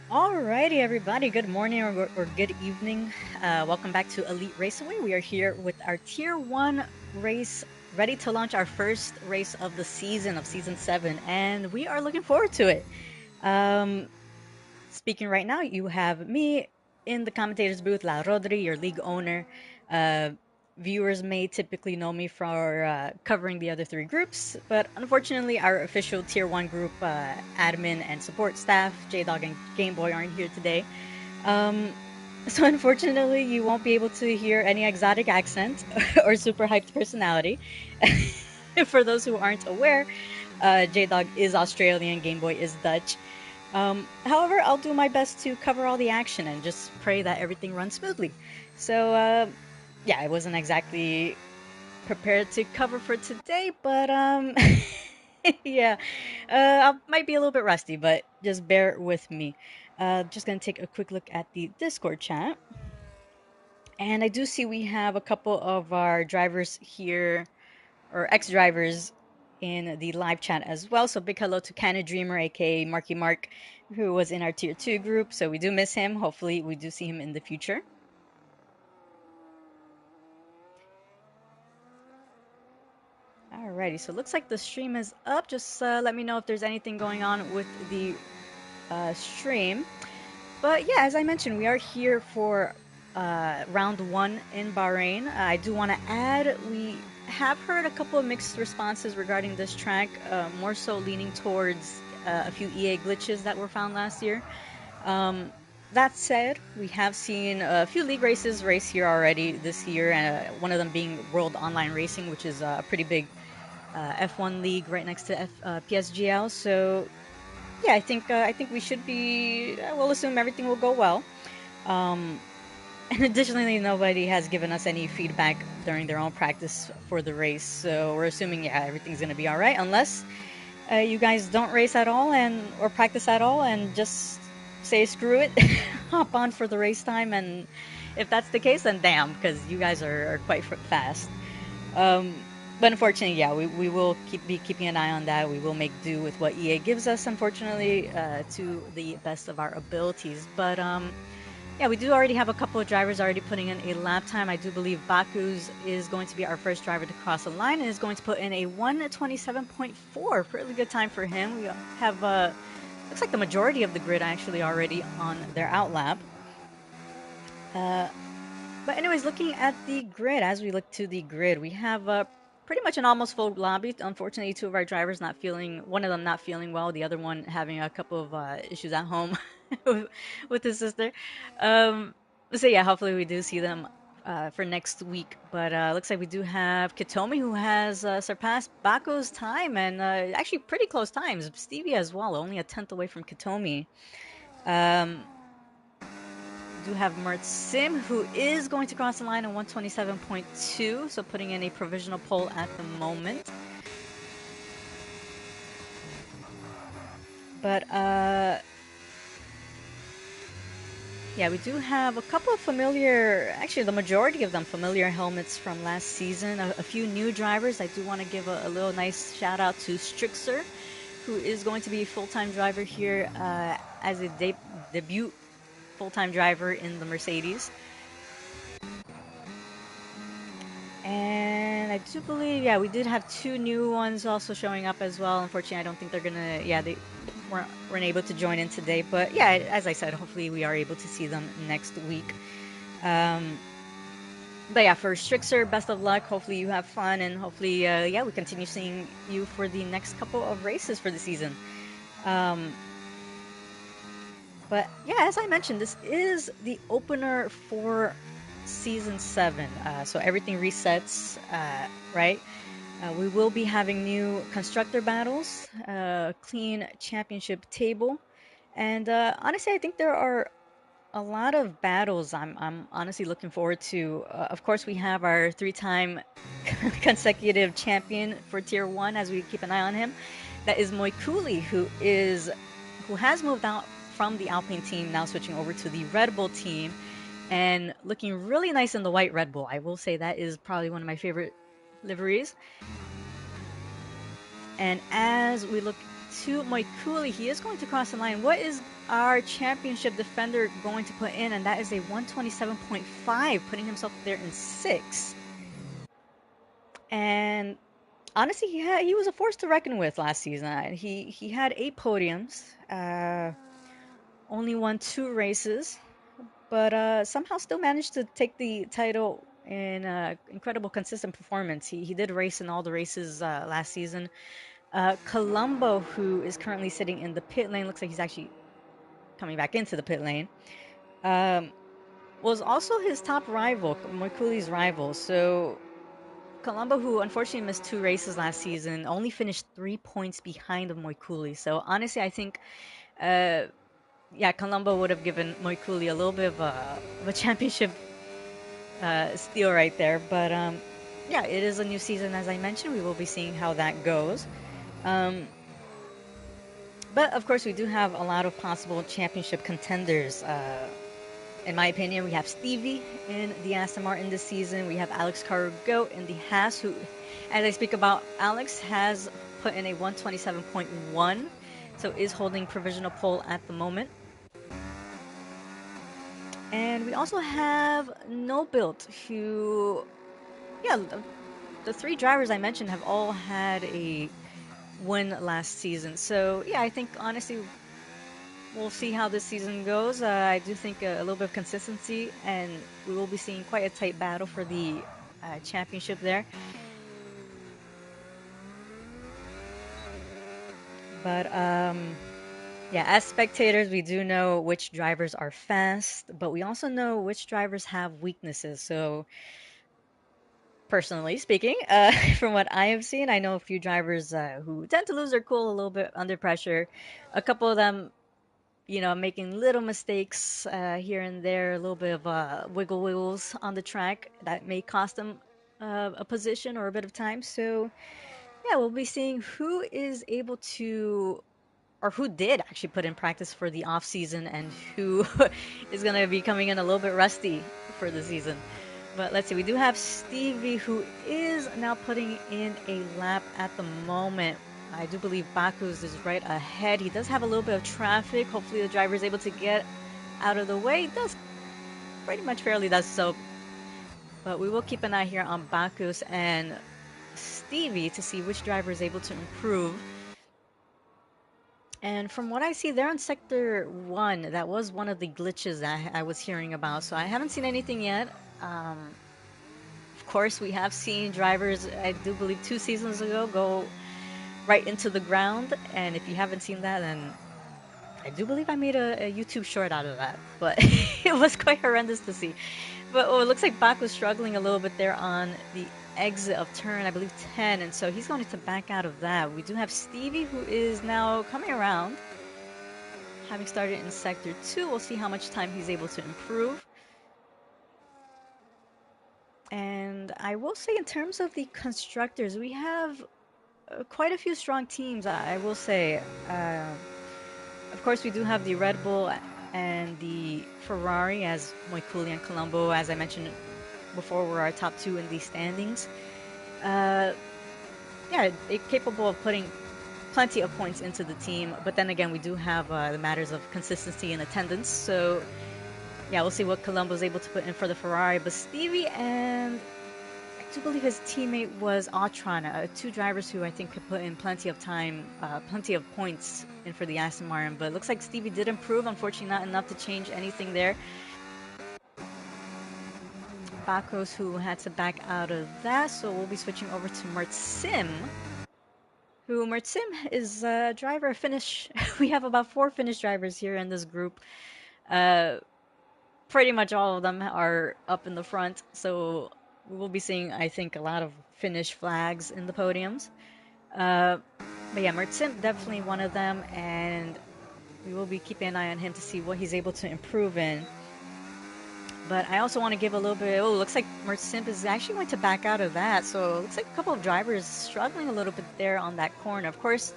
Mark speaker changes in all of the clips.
Speaker 1: Alrighty, everybody. Good morning or good evening. Welcome back to Elite Raceway. We are here with our Tier 1 race, ready to launch our first race of the season, of Season 7, and we are looking forward to it. Um, Speaking right now, you have me in the commentator's booth, La Rodri, your league owner. Uh, Viewers may typically know me for covering the other three groups, but unfortunately, our official Tier 1 group admin and support staff, J Dog and Game Boy, aren't here today. Um, so, unfortunately, you won't be able to hear any exotic accent or super hyped personality. For those who aren't aware, J Dog is Australian, Game Boy is Dutch. However, I'll do my best to cover all the action and just pray that everything runs smoothly. So, yeah, I wasn't exactly prepared to cover for today, but yeah, I might be a little bit rusty, but just bear with me. Just gonna take a quick look at the Discord chat, and I do see we have a couple of our drivers here, or ex-drivers, in the live chat as well. So big hello to Canna Dreamer, aka Marky Mark, who was in our tier 2 group. So we do miss him. Hopefully we do see him in the future. Alrighty, so it looks like the stream is up. Just let me know if there's anything going on with the stream. But yeah, as I mentioned, we are here for round one in Bahrain. I do want to add, we have heard a couple of mixed responses regarding this track, more so leaning towards a few EA glitches that were found last year. Um, that said, we have seen a few league races race here already this year, and one of them being World Online Racing, which is a pretty big F1 league right next to PSGL. So yeah, I think we should be. We'll assume everything will go well. Um, and additionally, nobody has given us any feedback during their own practice for the race, so we're assuming yeah everything's gonna be all right, unless you guys don't race at all and or practice at all and just say screw it, hop on for the race time, and if that's the case, then damn, because you guys are quite fast. Um, but unfortunately, yeah, we will be keeping an eye on that. We will make do with what EA gives us, unfortunately, to the best of our abilities. But yeah, we do already have a couple of drivers already putting in a lap time. I do believe Baku's is going to be our first driver to cross the line and is going to put in a 1:27.4. Pretty good time for him. We have looks like the majority of the grid actually already on their out lap. Uh, but anyways, looking at the grid, as we look to the grid, we have pretty much an almost full lobby. Unfortunately, two of our drivers not feeling, one of them not feeling well, the other one having a couple of issues at home with his sister. Um, so yeah, hopefully we do see them for next week. But looks like we do have Katomi, who has surpassed Bako's time, and actually pretty close times. Stevie as well, only a tenth away from Katomi. Um, do have Mert Sim, who is going to cross the line in 127.2, so putting in a provisional poll at the moment. But yeah, we do have a couple of familiar, actually the majority of them familiar helmets from last season. A few new drivers. I do want to give a little nice shout out to Strixer, who is going to be a full-time driver here as a debut full-time driver in the Mercedes. And I do believe, yeah, we did have two new ones also showing up as well. Unfortunately, I don't think they're gonna, yeah, they weren't able to join in today. But yeah, as I said, hopefully we are able to see them next week. Um, but yeah, for Strixer, best of luck. Hopefully you have fun, and hopefully, yeah, we continue seeing you for the next couple of races for the season. Um, but yeah, as I mentioned, this is the opener for season 7. So everything resets, right? We will be having new constructor battles, clean championship table, and honestly, I think there are a lot of battles I'm honestly looking forward to. Of course, we have our 3-time consecutive champion for Tier 1 as we keep an eye on him. That is Moikuli, who has moved out from the Alpine team, now switching over to the Red Bull team and looking really nice in the white Red Bull. I will say that is probably one of my favorite liveries. And as we look to Moikuli. He is going to cross the line. What is our championship defender going to put in? And that is a 127.5, putting himself there in 6th. And honestly, he was a force to reckon with last season. He had 8 podiums, only won 2 races, but somehow still managed to take the title in incredible consistent performance. He did race in all the races last season. Colombo, who is currently sitting in the pit lane, looks like he's actually coming back into the pit lane, was also his top rival, Moikuli's rival. So Colombo, who unfortunately missed 2 races last season, only finished 3 points behind of Moikuli. So honestly, I think, yeah, Colombo would have given Moikuli a little bit of a championship steal right there. But yeah, it is a new season, as I mentioned. We will be seeing how that goes. But of course, we do have a lot of possible championship contenders. In my opinion, we have Stevie in the Aston Martin this season. We have Alex Cargo in the Haas, who, as I speak about, Alex has put in a 127.1, so is holding provisional pole at the moment. And we also have No Built, who, yeah, the 3 drivers I mentioned have all had a win last season. So yeah, I think honestly we'll see how this season goes. I do think a little bit of consistency, and we will be seeing quite a tight battle for the championship there. But yeah, as spectators, we do know which drivers are fast, but we also know which drivers have weaknesses. So personally speaking, from what I have seen, I know a few drivers who tend to lose their cool a little bit under pressure. A couple of them, you know, making little mistakes here and there, a little bit of wiggles on the track that may cost them a position or a bit of time. So yeah, we'll be seeing who is able to, or who did actually put in practice for the off season, and who is going to be coming in a little bit rusty for the season. But let's see, we do have Stevie, who is now putting in a lap at the moment. I do believe Bakus is right ahead. He does have a little bit of traffic. Hopefully the driver is able to get out of the way. He does pretty much fairly does so. But we will keep an eye here on Bakus and Stevie to see which driver is able to improve. And from what I see, they're on Sector 1. That was one of the glitches that I was hearing about. So I haven't seen anything yet. Of course, we have seen drivers, I do believe 2 seasons ago, go right into the ground. And if you haven't seen that, then I do believe I made a YouTube short out of that. But it was quite horrendous to see. But it looks like Bach was struggling a little bit there on the exit of turn, I believe 10, and so he's going to back out of that. We do have Stevie, who is now coming around, having started in Sector 2. We'll see how much time he's able to improve. And I will say, in terms of the constructors, we have quite a few strong teams, I will say. Of course, we do have the Red Bull and the Ferrari, as Moikuli and Colombo, as I mentioned before, were our top 2 in these standings. Yeah, capable of putting plenty of points into the team, but then again, we do have the matters of consistency and attendance. So yeah, we'll see what Colombo is able to put in for the Ferrari. But Stevie and I do believe his teammate was Autron, 2 drivers who I think could put in plenty of time, plenty of points in for the Aston Martin. But it looks like Stevie did improve. Unfortunately, not enough to change anything there. Bakos, who had to back out of that, so we'll be switching over to Mertsim, who Mertsim is a driver Finnish. We have about 4 Finnish drivers here in this group. Pretty much all of them are up in the front, so we will be seeing, I think, a lot of Finnish flags in the podiums. But yeah, Mertsim definitely one of them, and we will be keeping an eye on him to see what he's able to improve in. But I also want to give a little bit, oh, looks like Mertsim is actually going to back out of that. So it looks like a couple of drivers struggling a little bit there on that corner. Of course,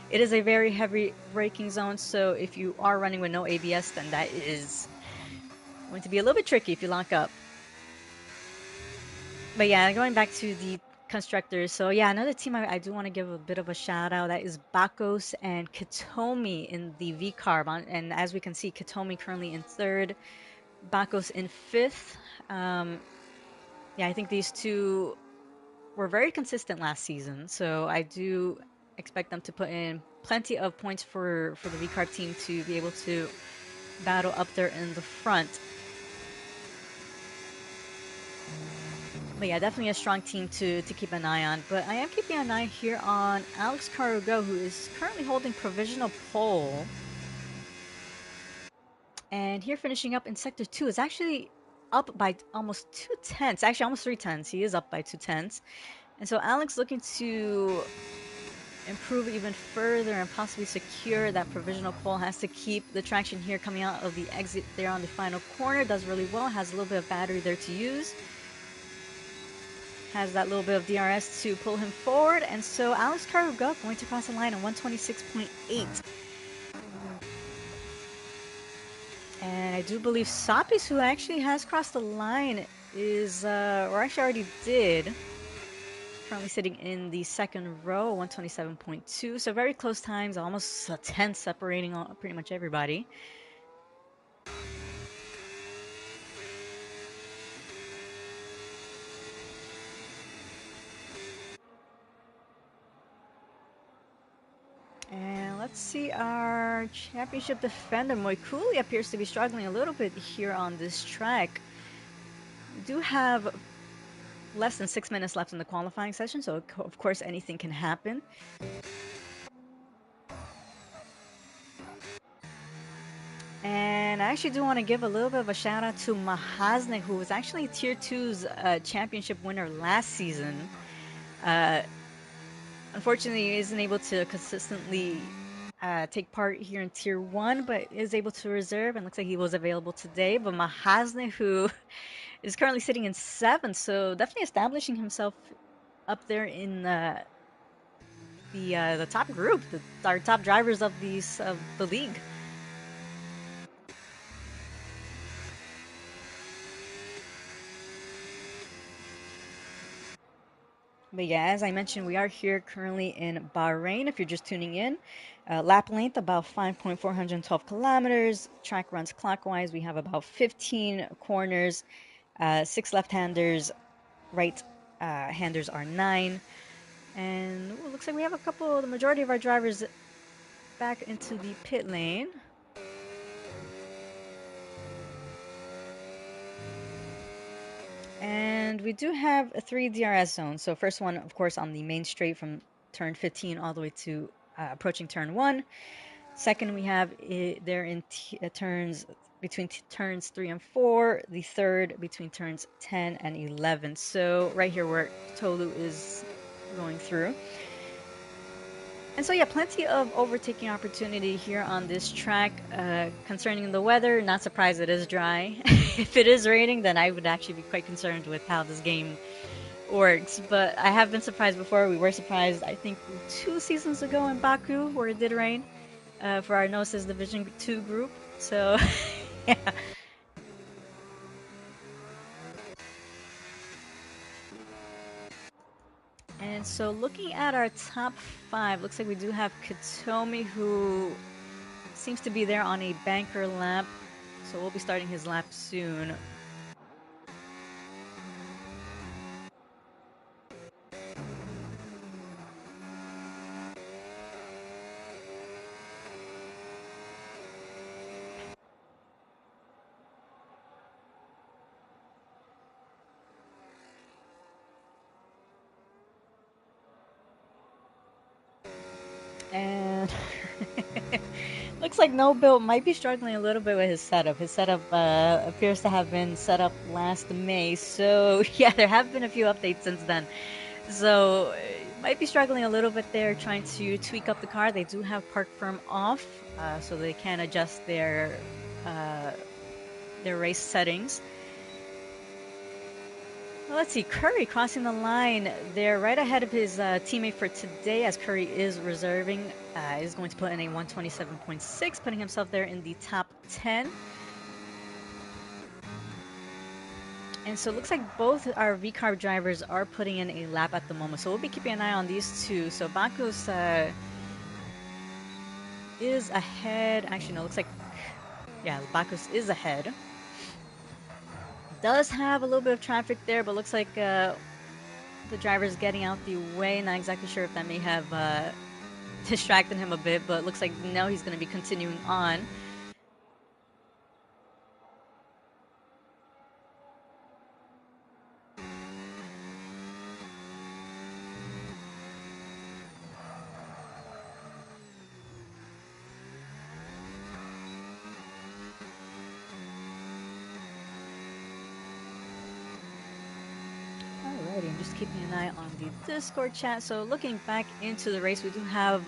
Speaker 1: it is a very heavy braking zone. So if you are running with no ABS, then that is going to be a little bit tricky if you lock up. But yeah, going back to the constructors. So yeah, another team I do want to give a bit of a shout out. That is Bakos and Katomi in the V Carb. And as we can see, Katomi currently in third, Bakos in fifth. Yeah, I think these two were very consistent last season. So I do expect them to put in plenty of points for the V Carb team to be able to battle up there in the front. But yeah, definitely a strong team to keep an eye on. But I am keeping an eye here on Alex Carugo, who is currently holding provisional pole. And here finishing up in Sector 2 is actually up by almost 2/10. Actually, almost 3/10. He is up by 2/10. And so Alex looking to improve even further and possibly secure that provisional pole. Has to keep the traction here coming out of the exit there on the final corner. Does really well. Has a little bit of battery there to use. Has that little bit of DRS to pull him forward. And so Alex Caruga going to cross the line at 126.8. And I do believe Sapis, who actually has crossed the line, is, or actually already did, currently sitting in the second row, 127.2. So very close times, almost a 10 separating pretty much everybody. And let's see, our championship defender, Moikuli, appears to be struggling a little bit here on this track. We do have less than 6 minutes left in the qualifying session, so of course anything can happen. And I actually do want to give a little bit of a shout out to Mahazne, who was actually Tier 2's championship winner last season. Unfortunately, he isn't able to consistently take part here in Tier 1, but is able to reserve, and looks like he was available today. But Mahazne, who is currently sitting in 7th, so definitely establishing himself up there in the top group, our top drivers of the league. But yeah, as I mentioned, we are here currently in Bahrain. If you're just tuning in, lap length about 5.412 kilometers. Track runs clockwise. We have about 15 corners, 6 left-handers, right-handers are 9. And it looks like we have the majority of our drivers back into the pit lane. And we do have 3 DRS zones. So first one, of course, on the main straight from turn 15 all the way to approaching turn 1. Second, we have it there in turns between turns 3 and 4. The third between turns 10 and 11. So right here where Tolu is going through. And so yeah, plenty of overtaking opportunity here on this track. Concerning the weather, not surprised it is dry. If it is raining, then I would actually be quite concerned with how this game works. But I have been surprised before. We were surprised, I think, 2 seasons ago in Baku, where it did rain for our Gnosis Division 2 group. So yeah. And so looking at our top 5, looks like we do have Katomi, who seems to be there on a banker lap. So we'll be starting his lap soon. And looks like No Build might be struggling a little bit with his setup. His setup appears to have been set up last May. So yeah, there have been a few updates since then. So might be struggling a little bit there, trying to tweak up the car. They do have Park Firm off, so they can adjust their race settings. Well, let's see, Curry crossing the line there right ahead of his teammate for today, as Curry is reserving, is going to put in a 127.6, putting himself there in the top 10. And so it looks like both our V-Carb drivers are putting in a lap at the moment. So we'll be keeping an eye on these two. So Bacchus is ahead. Actually, no, it looks like, yeah, Bacchus is ahead. Does have a little bit of traffic there, but looks like the driver's getting out the way. Not exactly sure if that may have distracted him a bit, but looks like no, he's going to be continuing on. Alrighty, I'm just keeping an eye on the Discord chat. So looking back into the race, we do have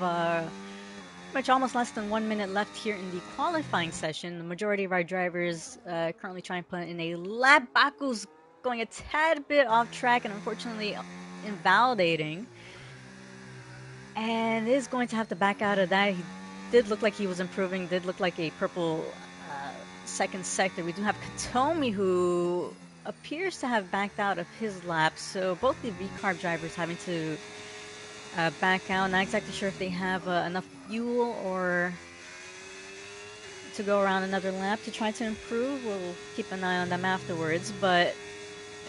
Speaker 1: much almost less than 1 minute left here in the qualifying session. The majority of our drivers currently trying to put in a lap. Baku's going a tad bit off track and unfortunately invalidating. And is going to have to back out of that. He did look like he was improving, did look like a purple second sector. We do have Katomi who appears to have backed out of his lap. So both the V-Carb drivers having to back out. Not exactly sure if they have enough fuel or to go around another lap to try to improve. We'll keep an eye on them afterwards. But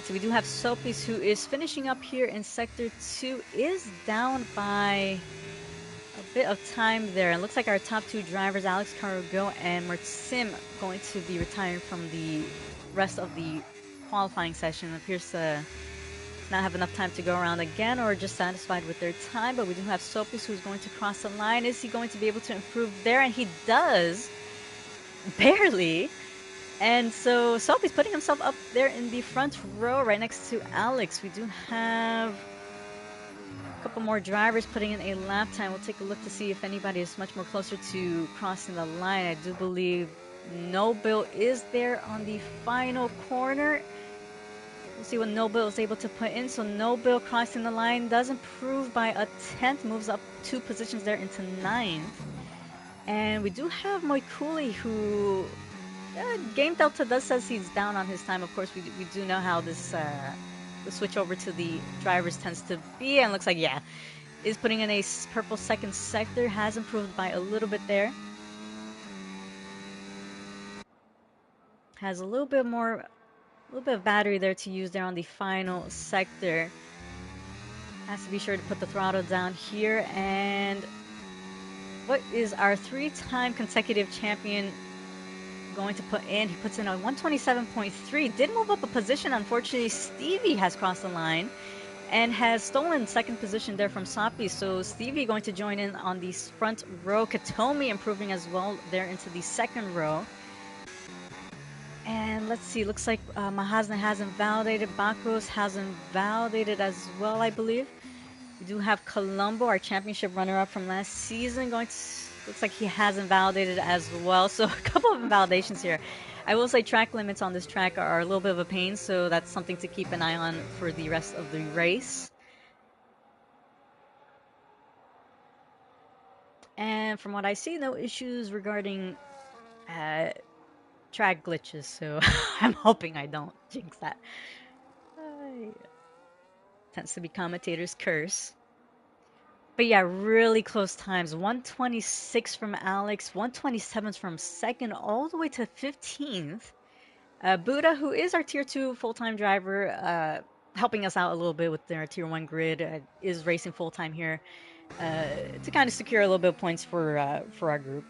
Speaker 1: so we do have Sopis who is finishing up here in Sector 2, is down by a bit of time there. It looks like our top two drivers, Alex Carugo and Mertsim, going to be retiring from the rest of the qualifying session. It appears to not have enough time to go around again or just satisfied with their time. But we do have Sopis who's going to cross the line. Is he going to be able to improve there? And he does. Barely. And so Sopis putting himself up there in the front row right next to Alex. We do have a couple more drivers putting in a lap time. We'll take a look to see if anybody is much more closer to crossing the line. I do believe Nobil is there on the final corner. We'll see what Nobil is able to put in. So Nobil crossing the line does improve by a tenth, moves up 2 positions there into 9th. And we do have Moikuli who Game Delta does says he's down on his time. Of course, we do know how this the switch over to the drivers tends to be, and looks like is putting in a purple second sector, has improved by a little bit there. Has a little bit of battery there to use there on the final sector. Has to be sure to put the throttle down here. And what is our 3-time consecutive champion going to put in? He puts in a 127.3. Did move up a position. Unfortunately, Stevie has crossed the line and has stolen second position there from Sapi. So Stevie going to join in on the front row. Katomi improving as well there into the second row. And let's see, looks like Mahasna has invalidated. Bakos has invalidated as well, I believe. We do have Colombo, our championship runner-up from last season, looks like he has invalidated as well. So a couple of invalidations here. I will say track limits on this track are a little bit of a pain, so that's something to keep an eye on for the rest of the race. And from what I see, no issues regarding track glitches, so I'm hoping I don't jinx that. Tends to be commentator's curse. But yeah, really close times. 126 from Alex, 127 from second, all the way to 15th. Buddha, who is our tier 2 full-time driver, helping us out a little bit with their tier 1 grid, is racing full-time here to kind of secure a little bit of points for our group.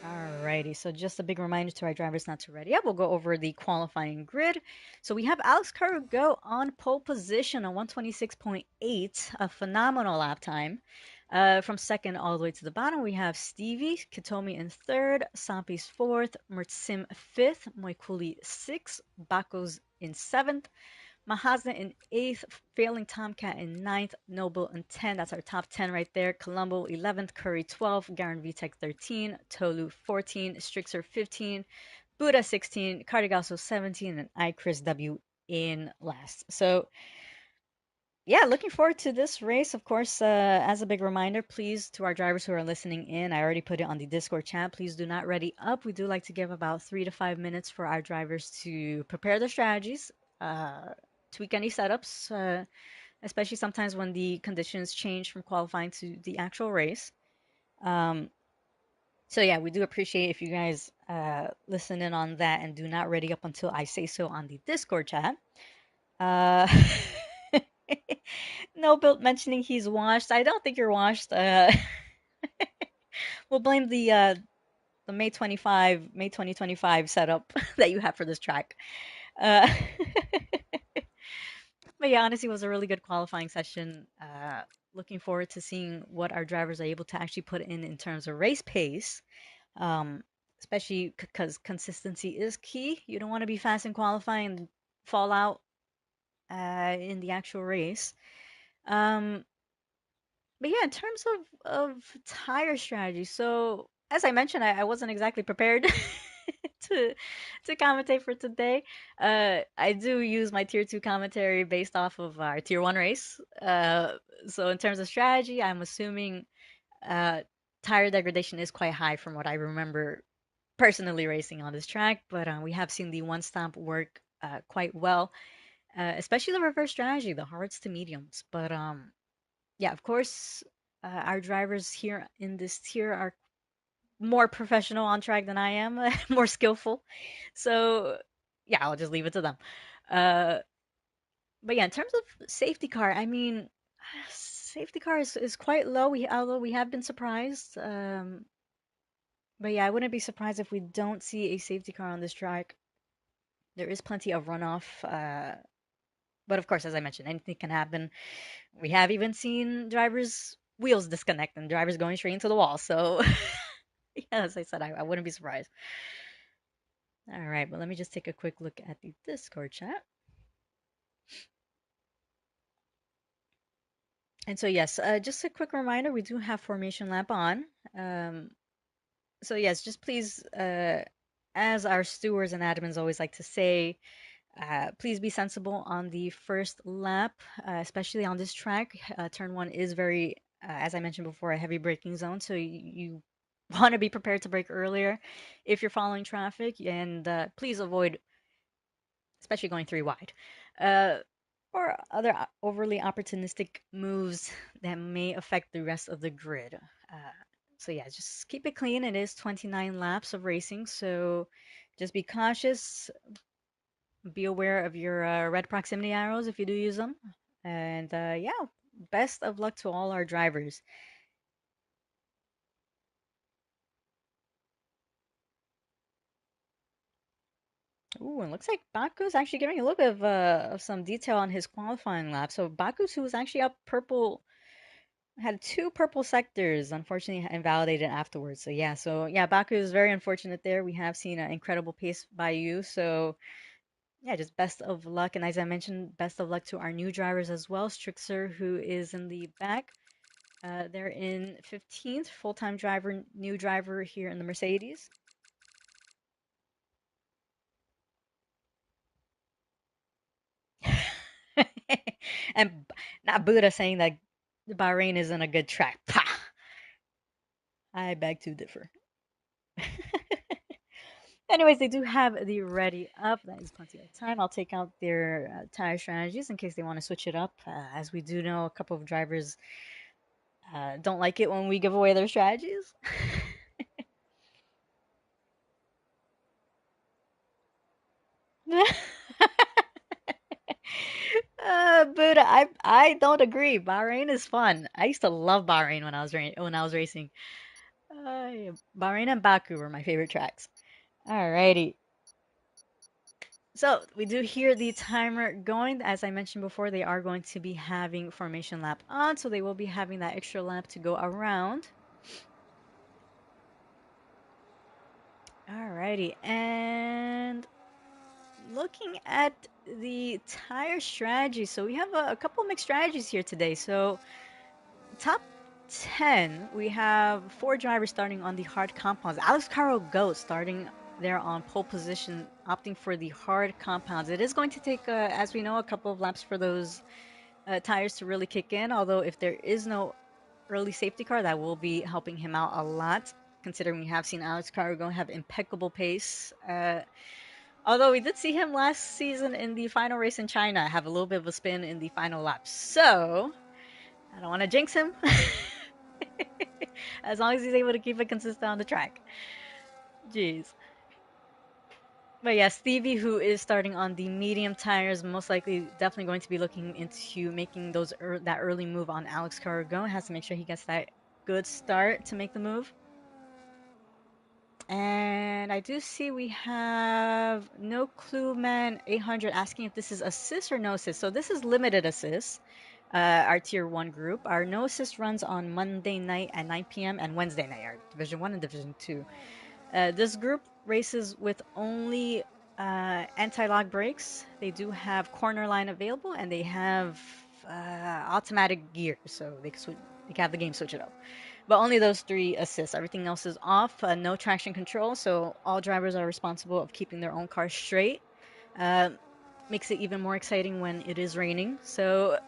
Speaker 1: Alrighty, so just a big reminder to our drivers not to ready up. We'll go over the qualifying grid. So we have Alex Carugo on pole position on 126.8, a phenomenal lap time. From second all the way to the bottom, we have Stevie, Katomi in third, Sampi's fourth, Mertsim fifth, Moikuli sixth, Bakos in seventh, Mahasna in 8th, Failing Tomcat in 9th, Noble in 10th. That's our top 10 right there. Colombo 11th, Curry 12th, Garen Vitek 13, Tolu 14, Strixer 15, Buddha 16, Cardigasso 17, and I Chris W in last. So yeah, looking forward to this race. Of course, as a big reminder, please, to our drivers who are listening in, I already put it on the Discord chat. Please do not ready up. We do like to give about 3 to 5 minutes for our drivers to prepare their strategies, uh, tweak any setups, especially sometimes when the conditions change from qualifying to the actual race. Um, so yeah, we do appreciate if you guys listen in on that and do not ready up until I say so on the Discord chat. Uh, no Built mentioning he's washed. I don't think you're washed. We'll blame the May 2025 setup that you have for this track. Uh, but yeah, honestly, it was a really good qualifying session. Looking forward to seeing what our drivers are able to actually put in terms of race pace. Um, Especially because consistency is key. You don't want to be fast in qualifying and fall out in the actual race. Um, but yeah, in terms of tire strategy, so as I mentioned, I wasn't exactly prepared to to commentate for today. I do use my tier two commentary based off of our tier one race. So in terms of strategy, I'm assuming uh, tire degradation is quite high from what I remember personally racing on this track. But we have seen the one stomp work quite well, especially the reverse strategy, the hards to mediums. But yeah, of course, our drivers here in this tier are more professional on track than I am, more skillful. So, yeah, I'll just leave it to them. Uh, but yeah, in terms of safety car, I mean, safety car is quite low. Although we have been surprised. But yeah, I wouldn't be surprised if we don't see a safety car on this track. There is plenty of runoff. But of course, as I mentioned, anything can happen. We have even seen drivers' wheels disconnect and drivers going straight into the wall. So, yeah, as I said, I wouldn't be surprised. All right, but let me just take a quick look at the Discord chat. And so, yes, just a quick reminder, we do have Formation Lap on. Um, so, yes, just please, as our stewards and admins always like to say, please be sensible on the first lap, especially on this track. Turn one is very, as I mentioned before, a heavy braking zone. So you want to be prepared to brake earlier if you're following traffic. And please avoid, especially going three wide, uh, or other overly opportunistic moves that may affect the rest of the grid. So yeah, just keep it clean. It is 29 laps of racing, so just be cautious. Be aware of your red proximity arrows if you do use them. And yeah, best of luck to all our drivers. Ooh, and looks like Baku's actually giving a little bit of some detail on his qualifying lap. So Baku's, who was actually up purple, had two purple sectors, unfortunately invalidated afterwards. So yeah, Baku is very unfortunate there. We have seen an incredible pace by you. So yeah, just best of luck. And as I mentioned, best of luck to our new drivers as well. Strixer, who is in the back. They're in 15th, full-time driver, new driver here in the Mercedes. And not Buddha saying that Bahrain isn't a good track. Pah! I beg to differ. Anyways, they do have the ready up. That is plenty of time. I'll take out their tire strategies in case they want to switch it up. As we do know, a couple of drivers don't like it when we give away their strategies. But I don't agree. Bahrain is fun. I used to love Bahrain when I was racing. Yeah, Bahrain and Baku were my favorite tracks. Alrighty. So we do hear the timer going. As I mentioned before, they are going to be having formation lap on, so they will be having that extra lap to go around. Alrighty, and looking at the tire strategy, so we have a couple mixed strategies here today. So top 10, we have four drivers starting on the hard compounds. Alex Caro Goat starting there on pole position, opting for the hard compounds. It is going to take, as we know, a couple of laps for those tires to really kick in. Although if there is no early safety car, that will be helping him out a lot, considering we have seen Alex Cargo have impeccable pace. Although we did see him last season in the final race in China have a little bit of a spin in the final lap. So I don't want to jinx him. As long as he's able to keep it consistent on the track. Jeez. But yeah, Stevie, who is starting on the medium tires, most likely definitely going to be looking into making that early move on Alex Cargo. Has to make sure he gets that good start to make the move. And I do see we have No Clue Man 800 asking if this is assist or no assist. So this is limited assist, our tier 1 group. Our no assist runs on Monday night at 9 p.m. and Wednesday night, our Division 1 and Division 2. This group races with only anti-lock brakes. They do have corner line available, and they have automatic gear, so they can have the game switch it up. But only those 3 assists. Everything else is off. No traction control, so all drivers are responsible of keeping their own car straight. Uh, Makes it even more exciting when it is raining. So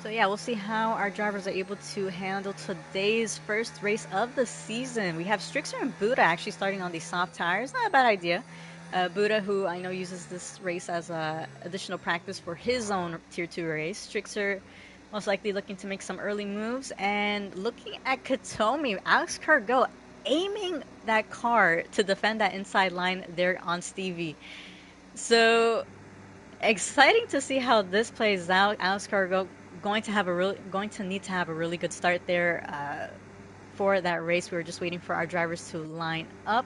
Speaker 1: yeah, we'll see how our drivers are able to handle today's first race of the season. We have Strixer and Buddha actually starting on the soft tires. Not a bad idea. Buddha, who I know uses this race as additional practice for his own Tier 2 race. Strixer most likely looking to make some early moves. And looking at Katomi, Alex Cargo aiming that car to defend that inside line there on Stevie. So exciting to see how this plays out. Alex Cargo going to need to have a really good start there for that race. We were just waiting for our drivers to line up.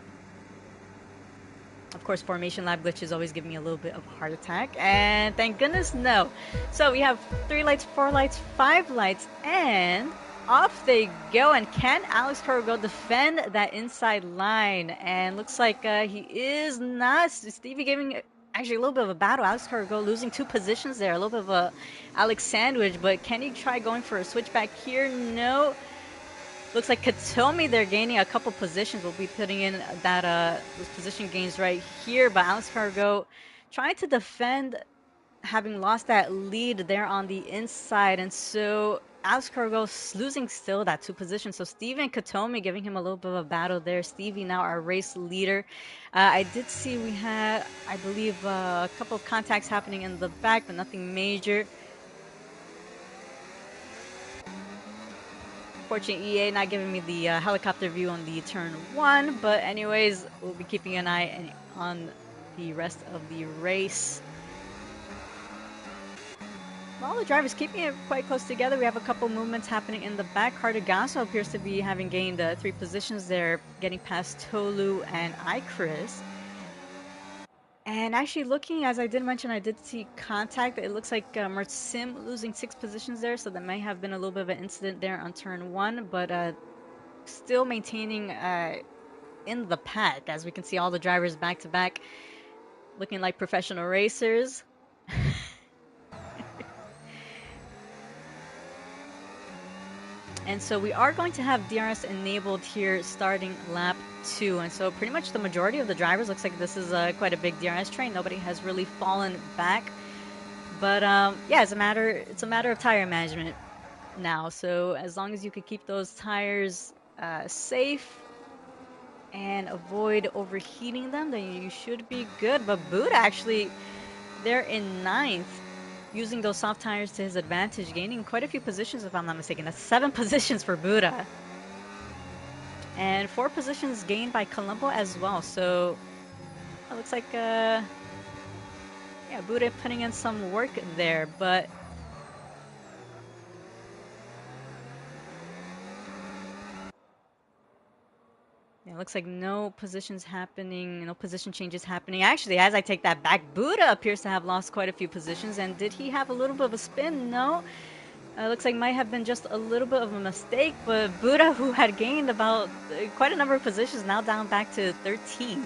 Speaker 1: Of course, formation lab glitches always give me a little bit of a heart attack, and thank goodness no. So we have 3 lights, 4 lights, 5 lights, and off they go. And can Alex Cargo defend that inside line? And looks like he is not. Stevie giving actually a little bit of a battle. Alex Cargo losing 2 positions there, a little bit of a Alex sandwich, but can he try going for a switchback here? No. Looks like Katomi, they're gaining a couple positions. We'll be putting in that those position gains right here. But Alex Cargo trying to defend, having lost that lead there on the inside. And so Alex Cargo losing still that 2 positions. So Stevie and Katomi giving him a little bit of a battle there. Stevie now our race leader. I did see we had, I believe, a couple of contacts happening in the back, but nothing major. Fortunately, EA not giving me the helicopter view on the turn 1, but anyways, we'll be keeping an eye on the rest of the race. All the drivers keeping it quite close together. We have a couple movements happening in the back. Cardegasso appears to be having gained 3 positions there, getting past Tolu and Ichris. And actually looking, as I did mention, I did see contact. It looks like Mertsim losing 6 positions there, so that might have been a little bit of an incident there on turn 1, but still maintaining in the pack. As we can see all the drivers back to back looking like professional racers. And so we are going to have DRS enabled here starting lap 2. And so pretty much the majority of the drivers, looks like this is quite a big DRS train. Nobody has really fallen back. But yeah, it's a matter of tire management now. So as long as you could keep those tires safe and avoid overheating them, then you should be good. But Buddha actually, they're in 9th. Using those soft tires to his advantage, gaining quite a few positions if I'm not mistaken. That's 7 positions for Buddha. And 4 positions gained by Colombo as well. So it looks like, yeah, Buddha putting in some work there, but yeah, it looks like no positions happening, no position changes happening. Actually, as I take that back, Buddha appears to have lost quite a few positions. And did he have a little bit of a spin? No. Looks like might have been just a little bit of a mistake, but Buddha, who had gained about quite a number of positions, now down back to 13.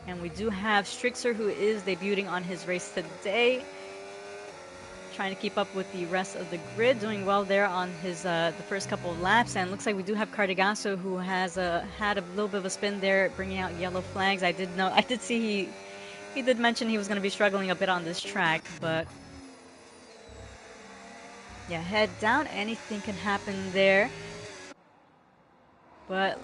Speaker 1: And we do have Strixer, who is debuting on his race today. trying to keep up with the rest of the grid, doing well there on his the first couple of laps. And looks like we do have Cardigasso, who has had a little bit of a spin there, bringing out yellow flags. I did see he did mention he was going to be struggling a bit on this track, but yeah, head down, anything can happen there. But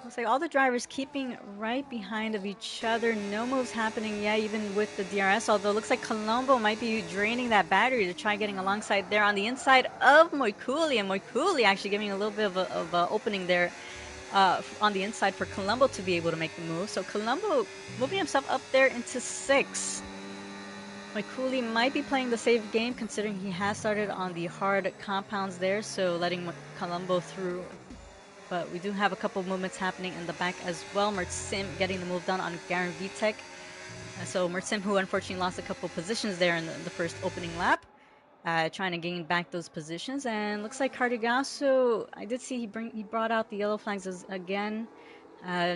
Speaker 1: looks like all the drivers keeping right behind of each other. No moves happening yet, even with the DRS. Although it looks like Colombo might be draining that battery to try getting alongside there on the inside of Moikuli. And Moikuli actually giving a little bit of a opening there on the inside for Colombo to be able to make the move. So Colombo moving himself up there into 6th. Moikuli might be playing the safe game considering he has started on the hard compounds there. So letting Colombo through. But we do have a couple movements happening in the back as well. Mertsim getting the move done on Garen Vitek. So Mertsim, who unfortunately lost a couple positions there in the first opening lap, trying to gain back those positions. And looks like Cardigasso, I did see he brought out the yellow flags again,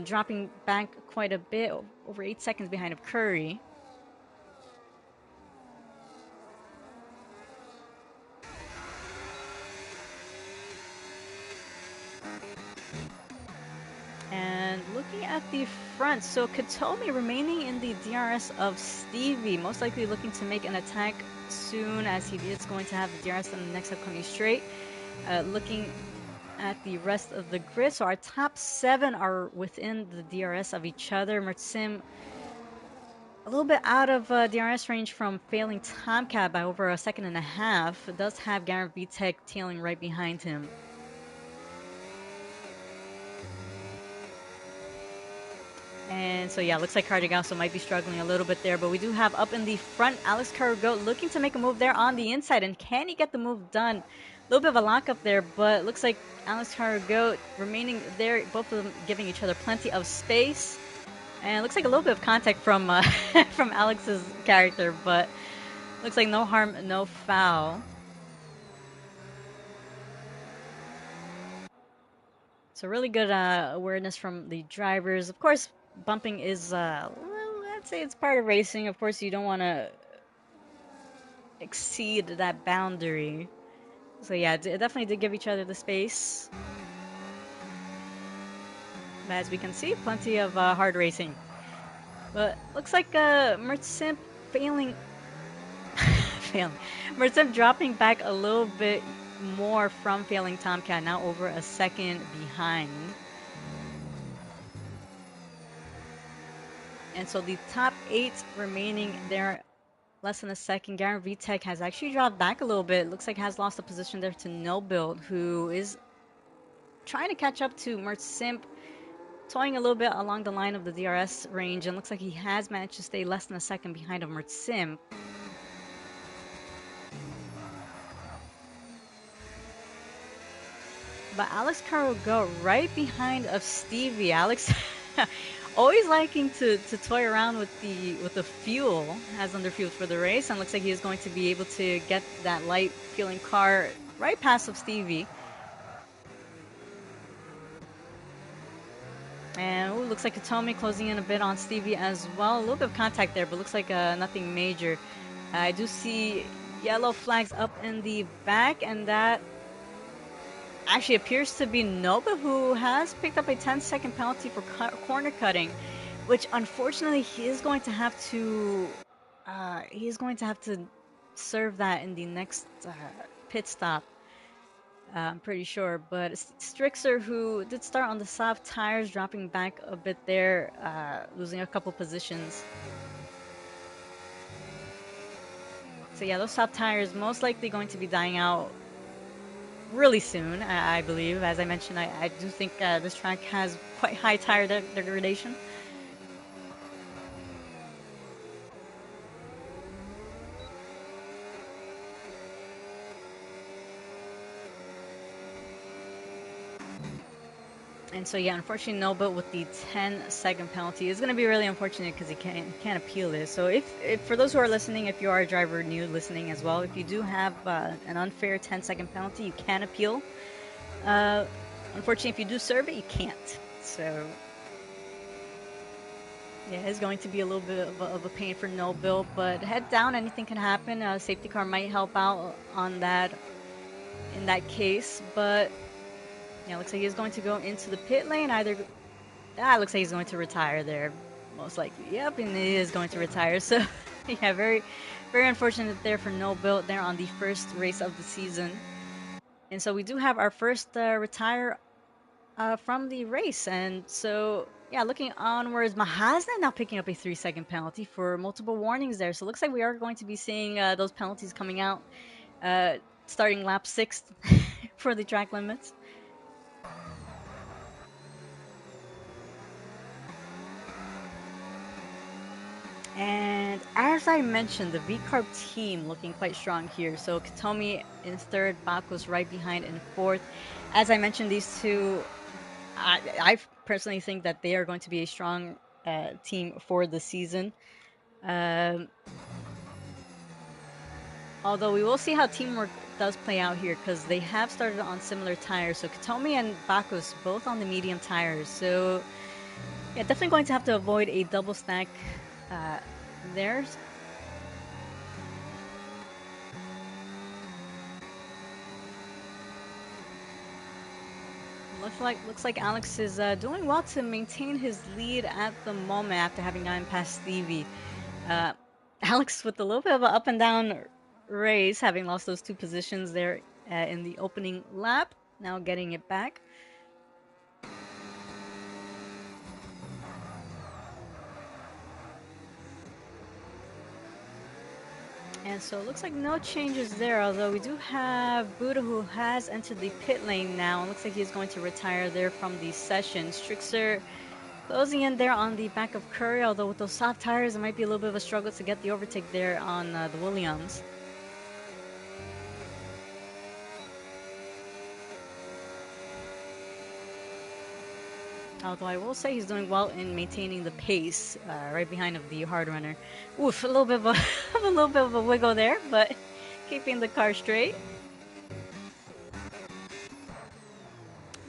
Speaker 1: dropping back quite a bit, over 8 seconds behind of Curry. And looking at the front, so Katomi remaining in the DRS of Stevie, most likely looking to make an attack soon as he is going to have the DRS in the next upcoming straight. Looking at the rest of the grid, so our top 7 are within the DRS of each other. Mertsim a little bit out of DRS range from failing Tomcat by over 1.5 seconds. It does have Garen Vitek tailing right behind him. And so yeah, looks like Cardigasso might be struggling a little bit there, but we do have up in the front Alex Cargo looking to make a move there on the inside. And can he get the move done? A little bit of a lockup there, but looks like Alex Cargo remaining there, both of them giving each other plenty of space. And it looks like a little bit of contact from from Alex's character, but looks like no harm, no foul. So really good awareness from the drivers. Of course, bumping is, well, I'd say it's part of racing. Of course, you don't want to exceed that boundary. So yeah, it definitely did give each other the space. But as we can see, plenty of hard racing. But looks like Mertsimp failing. Mertsimp dropping back a little bit more from failing Tomcat, now over 1 second behind. And so the top 8 remaining there, less than 1 second. Garen Vitek has actually dropped back a little bit. Looks like has lost a position there to No Build, who is trying to catch up to Mertsimp, toying a little bit along the line of the DRS range, and looks like he has managed to stay less than 1 second behind of Mertsimp. But Alex Cargo right behind of Stevie. Alex always liking to toy around with the fuel, has underfueled for the race, and looks like he is going to be able to get that light fueling car right past of Stevie. And ooh, looks like Katomi closing in a bit on Stevie as well. A little bit of contact there, but looks like nothing major. I do see yellow flags up in the back, and that actually appears to be Noba, who has picked up a 10-second penalty for corner cutting, which unfortunately he is going to have to serve that in the next pit stop. I'm pretty sure. But Strixer, who did start on the soft tires, dropping back a bit there, losing a couple positions. So yeah, those soft tires most likely going to be dying out really soon, I believe. As I mentioned, I do think this track has quite high tire degradation. And so yeah, unfortunately Noba with the 10-second penalty is going to be really unfortunate because he can't appeal this. So if for those who are listening, if you are a driver new listening as well, if you do have an unfair 10-second penalty, you can appeal. Unfortunately, if you do serve it, you can't. So Yeah, it's going to be a little bit of a pain for no Bill, but head down, anything can happen. Safety car might help out on that in that case, but yeah, looks like he's going to go into the pit lane. Either looks like he's going to retire there, most likely. Yep, and he is going to retire. So yeah, very unfortunate there for no Bill there on the first race of the season. And so we do have our first retire from the race. And so, yeah, looking onwards, Mahazna now picking up a 3-second penalty for multiple warnings there. So it looks like we are going to be seeing those penalties coming out uh, starting lap 6 for the track limits. And as I mentioned, the V-Carb team looking quite strong here. So Katomi in third, Bakos right behind in fourth. As I mentioned, these two, I personally think that they are going to be a strong team for the season. Um, Although we will see how teamwork does play out here because they have started on similar tires. So Katomi and Bakos both on the medium tires. So yeah, definitely going to have to avoid a double stack uh, there. Looks like Alex is doing well to maintain his lead at the moment after having gotten past Stevie. Uh, Alex with a little bit of an up and down race, having lost those two positions there in the opening lap. Now getting it back. And so it looks like no changes there, although we do have Buddha who has entered the pit lane now. And looks like he's going to retire there from the session. Strixer closing in there on the back of Curry, although with those soft tires, it might be a little bit of a struggle to get the overtake there on the Williams. Although I will say he's doing well in maintaining the pace right behind of the hard runner. Oof, a little bit of a, a little bit of a wiggle there, but keeping the car straight.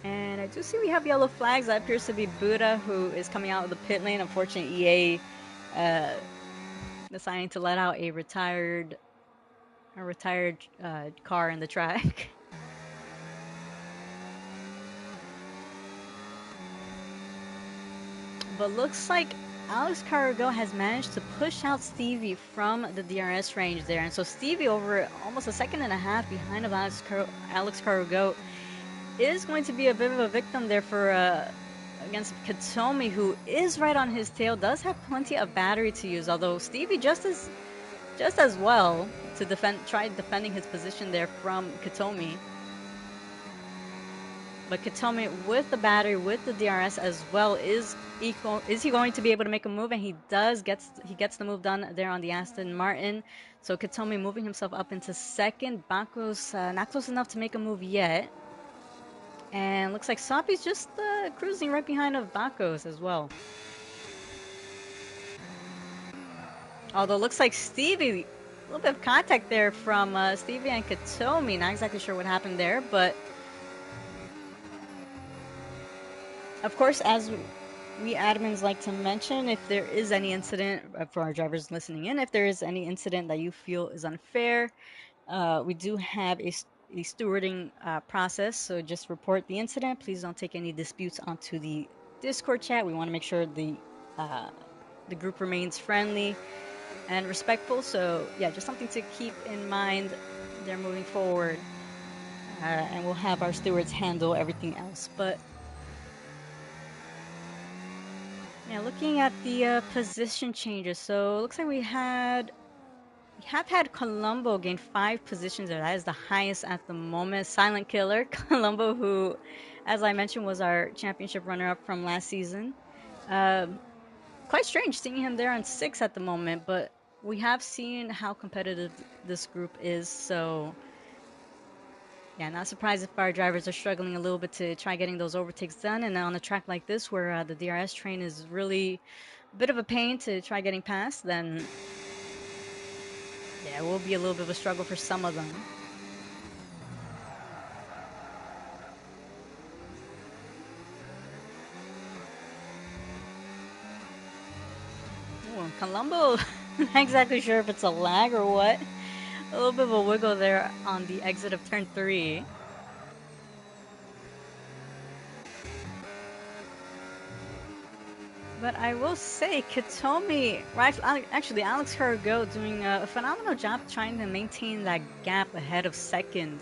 Speaker 1: And I do see we have yellow flags. That appears to be Buddha, who is coming out of the pit lane. Unfortunately, EA deciding to let out a retired car in the track. But looks like Alex Carragher has managed to push out Stevie from the DRS range there. And so Stevie, over almost a second and a half behind of Alex Carragher, is going to be a bit of a victim there for against Katomi, who is right on his tail, does have plenty of battery to use, although Stevie just as well to try defending his position there from Katomi. But Katomi with the battery, with the DRS as well, is he going to be able to make a move? And he gets the move done there on the Aston Martin. So Katomi moving himself up into second. Bakos not close enough to make a move yet. And looks like Sapi's just cruising right behind of Bakos as well. Although looks like Stevie, a little bit of contact there from Stevie and Katomi. Not exactly sure what happened there, but of course, as we admins like to mention, if there is any incident, for our drivers listening in, if there is any incident that you feel is unfair, we do have a stewarding process. So just report the incident. Please don't take any disputes onto the Discord chat. We want to make sure the group remains friendly and respectful. So yeah, just something to keep in mind there moving forward. And we'll have our stewards handle everything else. But yeah, looking at the position changes, so it looks like we have had Colombo gain 5 positions there. That is the highest at the moment. Silent Killer, Colombo, who, as I mentioned, was our championship runner-up from last season. Quite strange seeing him there on 6 at the moment, but we have seen how competitive this group is, so yeah, not surprised if our drivers are struggling a little bit to try getting those overtakes done. And on a track like this, where the DRS train is really a bit of a pain to try getting past, then yeah, it will be a little bit of a struggle for some of them. Colombo, not exactly sure if it's a lag or what. A little bit of a wiggle there on the exit of turn 3. But I will say, Katomi, right? Actually, Alex Cargo doing a phenomenal job trying to maintain that gap ahead of second.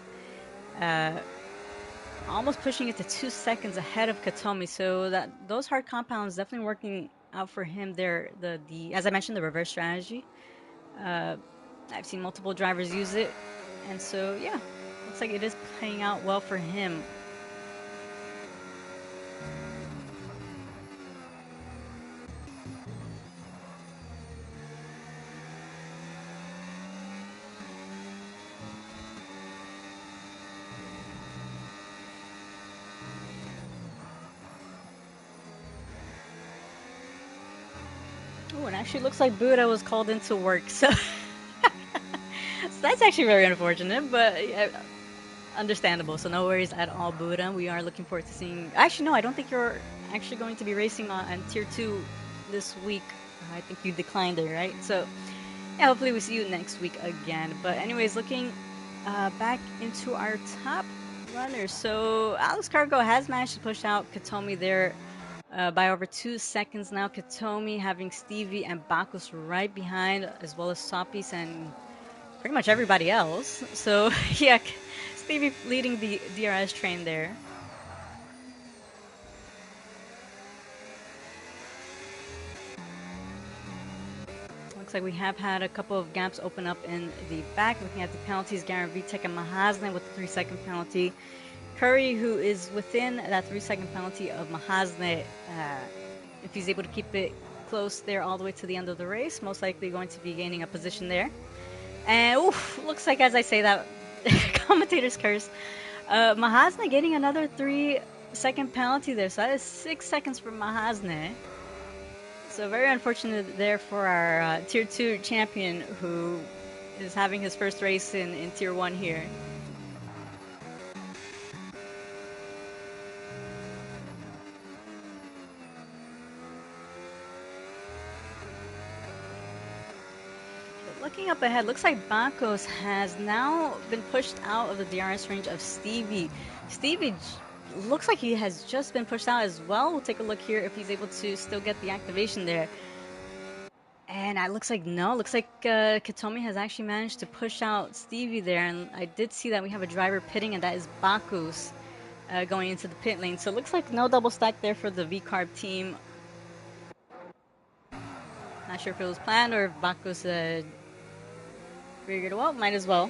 Speaker 1: Uh, Almost pushing it to 2 seconds ahead of Katomi. So that those hard compounds definitely working out for him there. The as I mentioned, the reverse strategy. Uh, I've seen multiple drivers use it, and so yeah, looks like it is playing out well for him. Oh, it actually looks like Buddha was called into work, so, so that's actually very unfortunate, but understandable. So no worries at all, Buddha. We are looking forward to seeing. Actually, no, I don't think you're actually going to be racing on Tier 2 this week. I think you declined it, right? So yeah, hopefully we see you next week again. But anyways, looking back into our top runners. So Alex Cargo has managed to push out Katomi there by over 2 seconds now. Katomi having Stevie and Bakos right behind, as well as Sopis and pretty much everybody else. So yeah, Stevie leading the DRS train there. Looks like we have had a couple of gaps open up in the back. Looking at the penalties, Garen Vitek and Mahasne with the 3-second penalty. Curry, who is within that 3-second penalty of Mahasne, if he's able to keep it close there all the way to the end of the race, most likely going to be gaining a position there. And oof, looks like as I say that, commentator's curse. Mahasne getting another 3-second penalty there, so that is 6 seconds for Mahasne. So very unfortunate there for our Tier 2 champion who is having his first race in Tier 1 here. Looking up ahead, looks like Bakos has now been pushed out of the DRS range of Stevie. Stevie looks like he has just been pushed out as well. We'll take a look here if he's able to still get the activation there. And it looks like no. Looks like Katomi has actually managed to push out Stevie there. And I did see that we have a driver pitting, and that is Bakos going into the pit lane. So it looks like no double stack there for the VCarb team. Not sure if it was planned or if Bakos figured, well, might as well.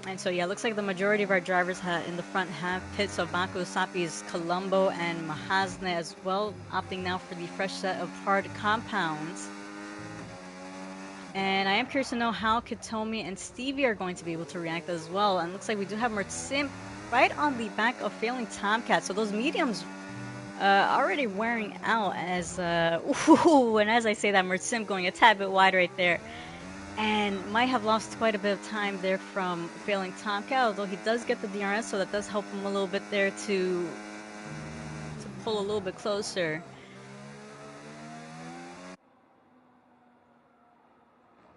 Speaker 1: And so, yeah, looks like the majority of our drivers in the front have pit. So Bako, Sapis, Colombo, and Mahasne as well, opting now for the fresh set of hard compounds. And I am curious to know how Katomi and Stevie are going to be able to react as well. And looks like we do have Mertsim right on the back of failing Tomcat. So those mediums already wearing out as, ooh, and as I say that, Mertsim going a tad bit wide right there. And might have lost quite a bit of time there from failing Tomcat, although he does get the DRS, so that does help him a little bit there to pull a little bit closer.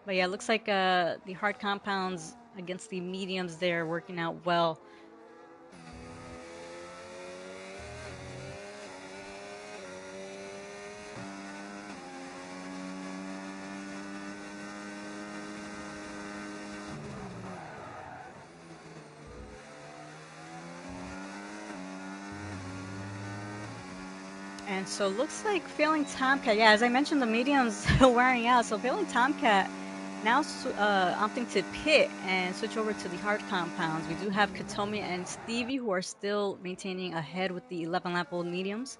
Speaker 1: But yeah, it looks like the hard compounds against the mediums there working out well. And so looks like failing Tomcat, yeah, as I mentioned, the medium's wearing out, so failing Tomcat now opting to pit and switch over to the hard compounds. We do have Katomi and Stevie who are still maintaining ahead with the 11-lap-old mediums.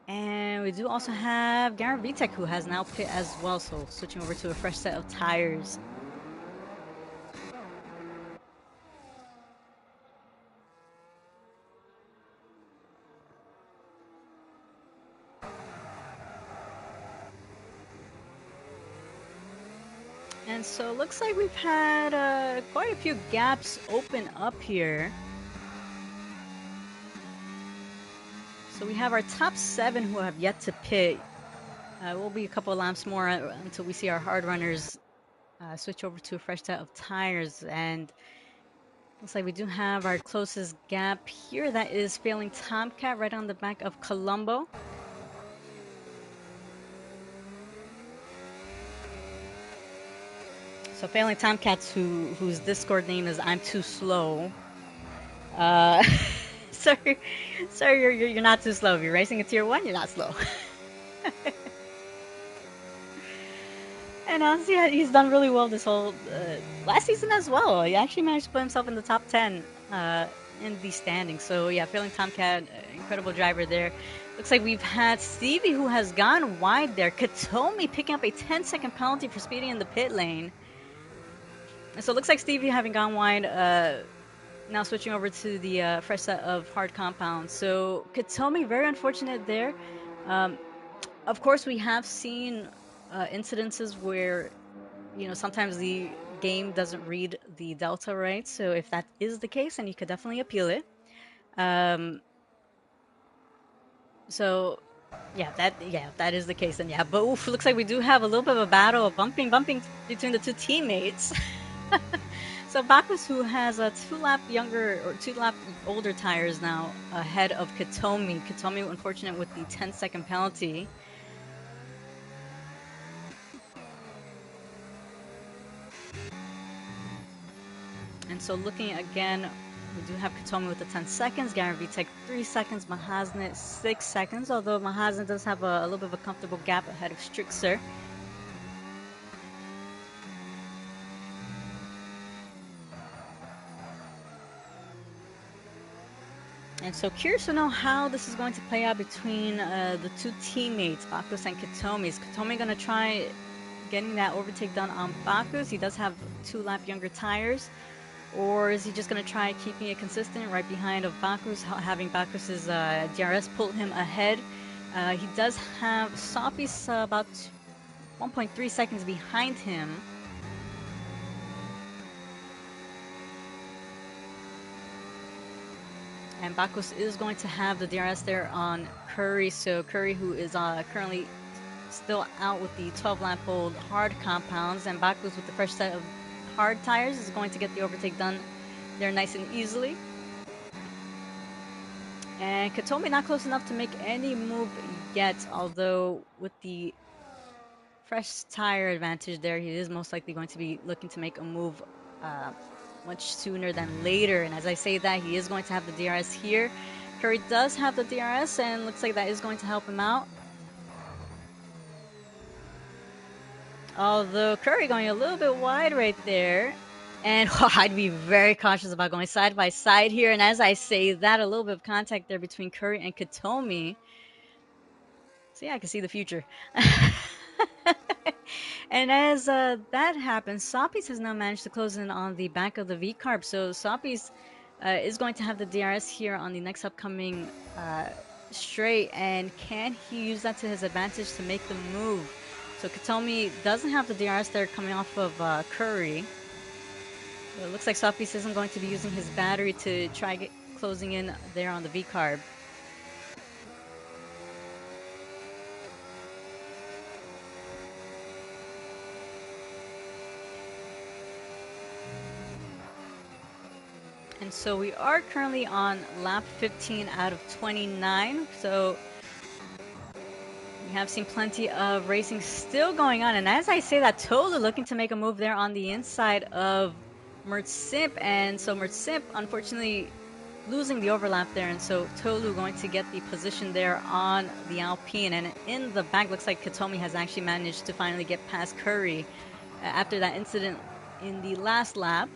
Speaker 1: And we do also have Garen Vitek who has now pit as well, so switching over to a fresh set of tires. And so it looks like we've had quite a few gaps open up here. So we have our top 7 who have yet to pit. Will be a couple of laps more until we see our hard runners switch over to a fresh set of tires. And looks like we do have our closest gap here. That is Failing Tomcat right on the back of Colombo. So Failing Tomcats, whose Discord name is I'm Too Slow. Sir, sir, you're not too slow. If you're racing a tier 1, you're not slow. And honestly, he's done really well this whole last season as well. He actually managed to put himself in the top 10 in the standings. So yeah, Failing Tomcat, incredible driver there. Looks like we've had Stevie who has gone wide there. Katomi picking up a 10-second penalty for speeding in the pit lane. And so it looks like Stevie having gone wide, now switching over to the fresh set of hard compounds. So Katomi, very unfortunate there. Of course, we have seen incidences where, you know, sometimes the game doesn't read the delta right. So if that is the case, then you could definitely appeal it. So yeah, that is the case. And yeah, but oof, looks like we do have a little bit of a battle, a bumping between the two teammates. So Bacchus, who has a 2-lap younger or 2-lap older tires now ahead of Katomi. Katomi, unfortunate with the 10-second penalty. And so looking again, we do have Katomi with the 10 seconds, Garen Vitek 3 seconds, Mahasnet 6 seconds, although Mahasnet does have a little bit of a comfortable gap ahead of Strixer. And so curious to know how this is going to play out between the two teammates, Bacchus and Katomi. Is Katomi going to try getting that overtake done on Bacchus? He does have 2-lap younger tires. Or is he just going to try keeping it consistent right behind of Bacchus, having Bacchus's DRS pull him ahead? He does have Sophie's about 1.3 seconds behind him. And Bacchus is going to have the DRS there on Curry. So Curry, who is currently still out with the 12-lap old hard compounds, and Bacchus with the fresh set of hard tires is going to get the overtake done there nice and easily. And Katomi not close enough to make any move yet, although with the fresh tire advantage there, he is most likely going to be looking to make a move much sooner than later. And as I say that, he is going to have the DRS here. Curry does have the DRS, and looks like that is going to help him out. Although Curry going a little bit wide right there. And I'd be very cautious about going side by side here. And as I say that, a little bit of contact there between Curry and Katomi. So yeah, I can see the future. And as that happens, Soppis has now managed to close in on the back of the V-Carb. So Soppis is going to have the DRS here on the next upcoming straight. And can he use that to his advantage to make the move? So Katomi doesn't have the DRS there coming off of Curry. So it looks like Soppis isn't going to be using his battery to try closing in there on the V-Carb. And so we are currently on lap 15 out of 29. So we have seen plenty of racing still going on. And as I say that, Tolu looking to make a move there on the inside of Mertsimp. And so Mertsimp, unfortunately, losing the overlap there. And so Tolu going to get the position there on the Alpine. And in the back, looks like Katomi has actually managed to finally get past Curry after that incident in the last lap.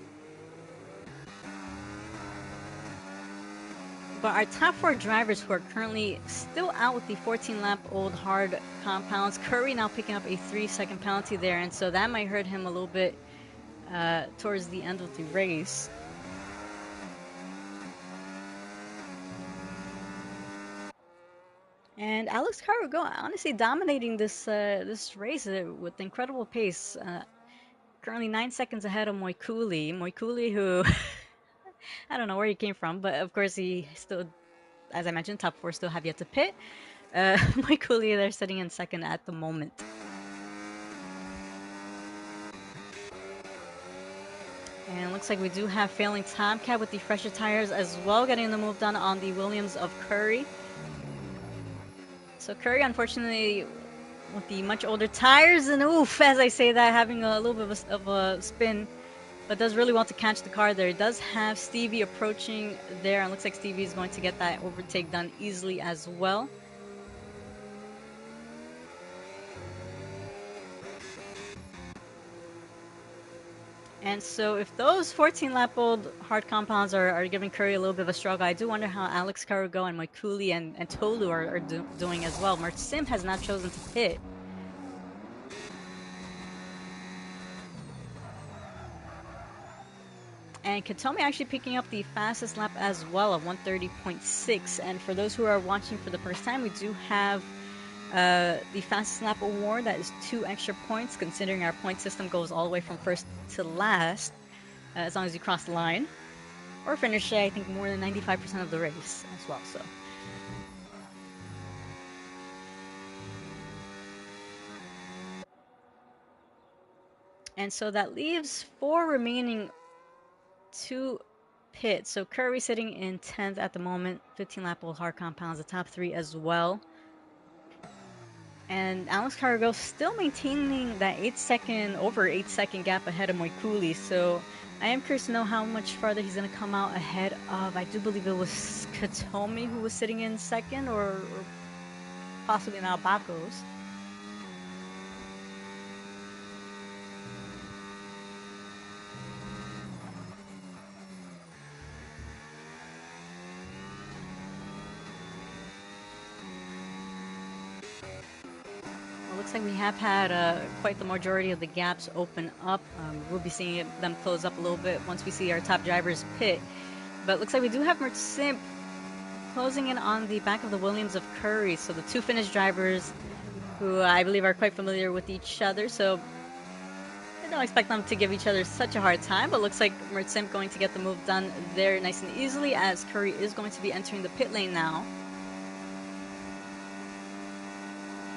Speaker 1: But our top 4 drivers who are currently still out with the 14-lap old hard compounds. Curry now picking up a 3-second penalty there, and so that might hurt him a little bit towards the end of the race. And Alex Carragher honestly dominating this this race with incredible pace. currently 9 seconds ahead of Moikuli. Moikuli, who I don't know where he came from, but of course he still, as I mentioned, top four still have yet to pit. Moikuli, they're sitting in second at the moment. And it looks like we do have failing Tomcat with the fresher tires as well, getting the move done on the Williams of Curry. So Curry, unfortunately, with the much older tires, and oof, as I say that, having a little bit of a spin, but does really well to catch the car there. It does have Stevie approaching there, and looks like Stevie is going to get that overtake done easily as well. And so if those 14-lap-old hard compounds are giving Curry a little bit of a struggle, I do wonder how Alex Carrigo and Moikuli and Tolu are doing as well. Mert Sim has not chosen to pit. And Katomi actually picking up the fastest lap as well of 130.6. And for those who are watching for the first time, we do have the fastest lap award. That is 2 extra points, considering our point system goes all the way from first to last, as long as you cross the line. Or finish, I think, more than 95% of the race as well. So. And so that leaves 4 remaining to pit. So Curry sitting in 10th at the moment, 15-lap-old hard compounds, the top 3 as well. And Alex Cargo still maintaining that over 8-second gap ahead of Moikuli. So I am curious to know how much farther he's going to come out ahead of, I do believe it was Katomi who was sitting in second, or possibly now Bakos. Looks like we have had quite the majority of the gaps open up. We'll be seeing them close up a little bit once we see our top drivers pit. But looks like we do have Mert Simp closing in on the back of the Williams of Curry. So the 2 Finnish drivers, who I believe are quite familiar with each other. So I don't expect them to give each other such a hard time. But looks like Mert Simp going to get the move done there nice and easily, as Curry is going to be entering the pit lane now.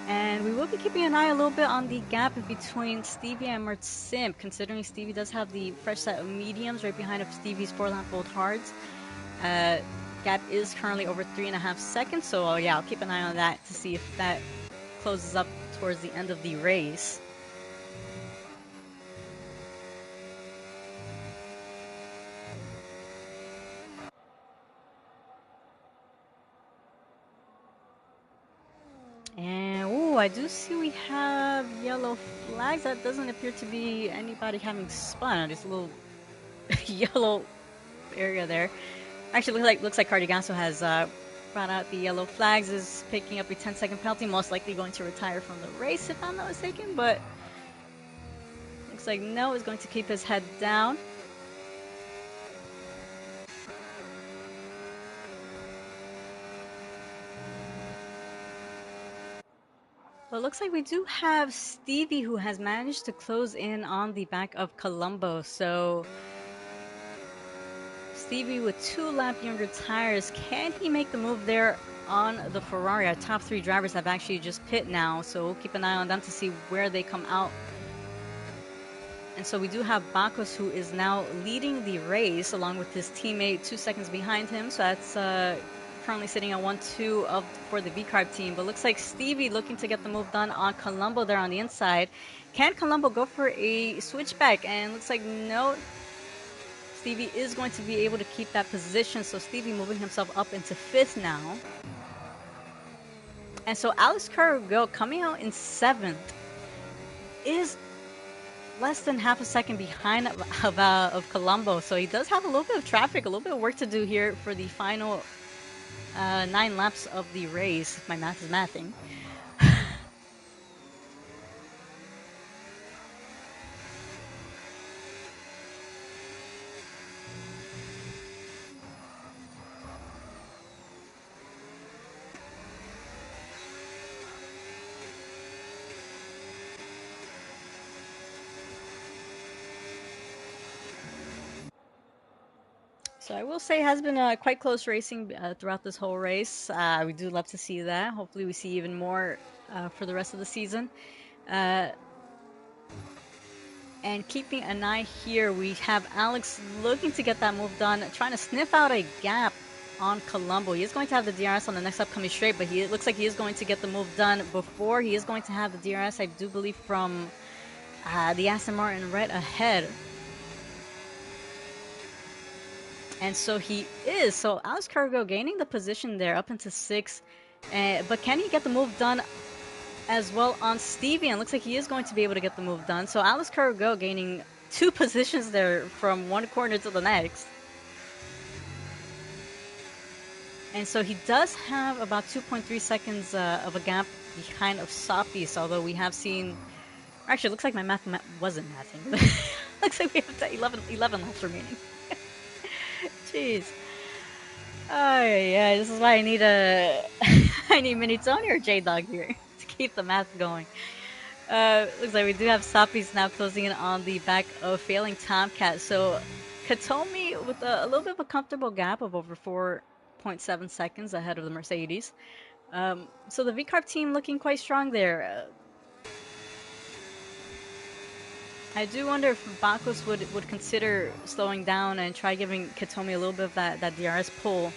Speaker 1: And we will be keeping an eye a little bit on the gap between Stevie and Mert Simp, considering Stevie does have the fresh set of mediums right behind of Stevie's 4-lap-old hards. Gap is currently over 3.5 seconds, so yeah, I'll keep an eye on that to see if that closes up towards the end of the race. And I do see we have yellow flags. That doesn't appear to be anybody having spun. Just a little yellow area there. Actually, looks like Cardiganso has brought out the yellow flags, is picking up a 10-second penalty, most likely going to retire from the race if I'm not mistaken, but looks like no is going to keep his head down. Well, it looks like we do have Stevie, who has managed to close in on the back of Colombo. So Stevie with 2 lap younger tires, can he make the move there on the Ferrari? Our top 3 drivers have actually just pit now, so we'll keep an eye on them to see where they come out. And so we do have Bakos, who is now leading the race along with his teammate 2 seconds behind him. So that's currently sitting at 1-2 for the V-Carb team. But looks like Stevie looking to get the move done on Colombo there on the inside. Can Colombo go for a switchback? And looks like no. Stevie is going to be able to keep that position. So Stevie moving himself up into 5th now. And so Alex Carrigo coming out in 7th is less than half a second behind of Colombo. So he does have a little bit of traffic, a little bit of work to do here for the final 9 laps of the race, if my math is mathing. So I will say it has been quite close racing throughout this whole race. We do love to see that. Hopefully we see even more for the rest of the season. Uh, and keeping an eye here, we have Alex looking to get that move done, trying to sniff out a gap on Colombo. He is going to have the DRS on the next upcoming straight, but it looks like he is going to get the move done before he is going to have the DRS, I do believe, from the Aston Martin right ahead. And so he is. So Alex Cargo gaining the position there up into 6th. But can he get the move done as well on Stevie? And looks like he is going to be able to get the move done. So Alex Cargo gaining 2 positions there from one corner to the next. And so he does have about 2.3 seconds of a gap behind of Sophies, although we have seen... Actually, it looks like my math wasn't mathing. Looks like we have 11 laps remaining. Jeez. Oh yeah, this is why I need I need Mini Tony or J Dog here to keep the math going. Looks like we do have Sophies now closing in on the back of failing Tomcat. So Katomi with a little bit of a comfortable gap of over 4.7 seconds ahead of the Mercedes. So the VCARB team looking quite strong there. I do wonder if Bakos would consider slowing down and try giving Katomi a little bit of that DRS pull.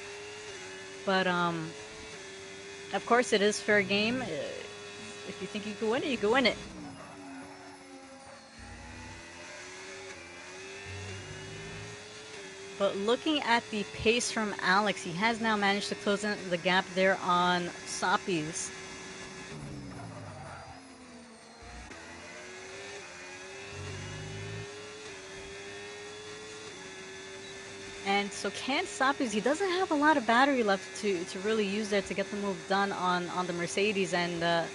Speaker 1: But of course it is fair game. If you think you can win it, you can win it. But looking at the pace from Alex, he has now managed to close in the gap there on Sophies. And so can Sophies, he doesn't have a lot of battery left to really use there to get the move done on the Mercedes. And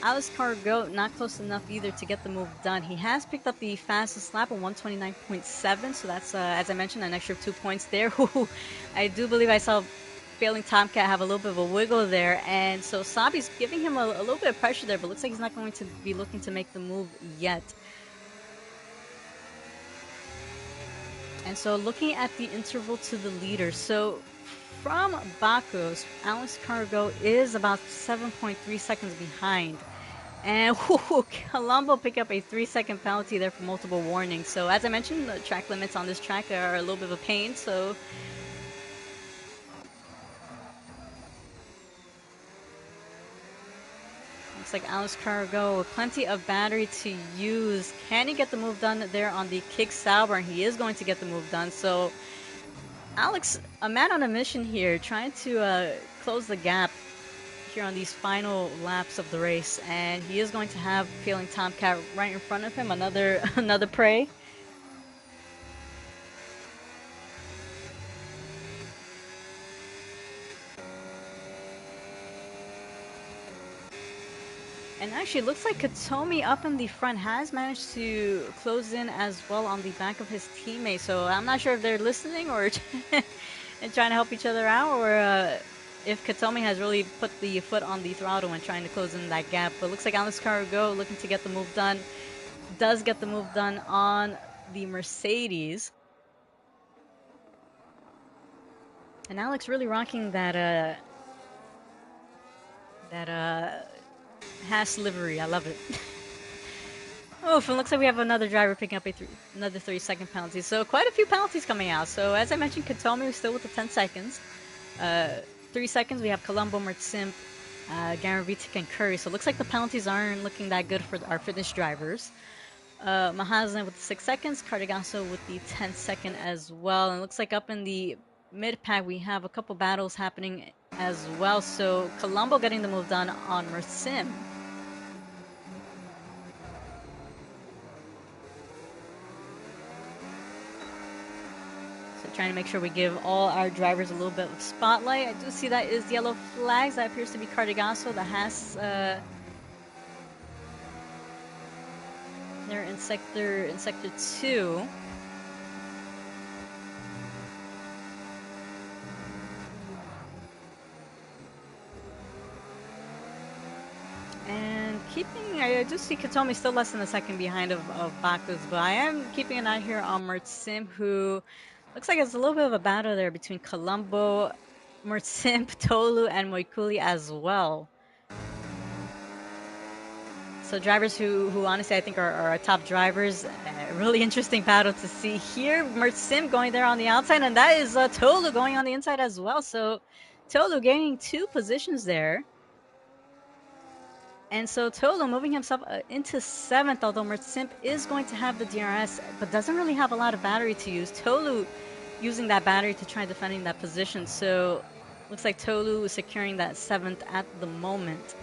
Speaker 1: Alex Cargo not close enough either to get the move done. He has picked up the fastest lap of 129.7, so that's, as I mentioned, an extra 2 points there. I do believe I saw failing Tomcat have a little bit of a wiggle there, and so Sabi's giving him a little bit of pressure there, but looks like he's not going to be looking to make the move yet. And so looking at the interval to the leader, so from Bakos, Alex Cargo is about 7.3 seconds behind. And Colombo picked up a 3-second penalty there for multiple warnings. So as I mentioned, the track limits on this track are a little bit of a pain. So looks like Alex Cargo with plenty of battery to use. Can he get the move done there on the kick Sauber? And he is going to get the move done. So Alex, a man on a mission here, trying to close the gap here on these final laps of the race, and he is going to have failing Tomcat right in front of him, another prey. And actually, it looks like Katomi up in the front has managed to close in as well on the back of his teammate. So I'm not sure if they're listening or and trying to help each other out, or if Katomi has really put the foot on the throttle and trying to close in that gap. But looks like Alex Cargo looking to get the move done. Does get the move done on the Mercedes. And Alex really rocking that Haas livery. I love it. Oh, it looks like we have another driver picking up another 3-second penalty. So quite a few penalties coming out. So as I mentioned, Katomi was still with the 10 seconds. 3 seconds, we have Colombo, Mertsimp, Garavitic, and Curry. So it looks like the penalties aren't looking that good for our fitness drivers. Mahazan with the 6 seconds, Cardigasso with the 10-second as well. And it looks like up in the mid-pack, we have a couple battles happening as well. So Colombo getting the move done on Mertsimp. Trying to make sure we give all our drivers a little bit of spotlight. I do see that is yellow flags. That appears to be Cardigasso, the Haas. They're in sector 2. And I do see Katomi still less than a second behind of Bakos, but I am keeping an eye here on Mertsimp, who Looks like it's a little bit of a battle there between Colombo, Mertsimp, Tolu, and Moikuli as well. So drivers who honestly I think are our top drivers. Really interesting battle to see here. Mertsim going there on the outside, and that is Tolu going on the inside as well. So Tolu gaining 2 positions there. And so Tolu moving himself into 7th, although Mertsimp is going to have the DRS, but doesn't really have a lot of battery to use. Tolu using that battery to try defending that position. So looks like Tolu is securing that 7th at the moment.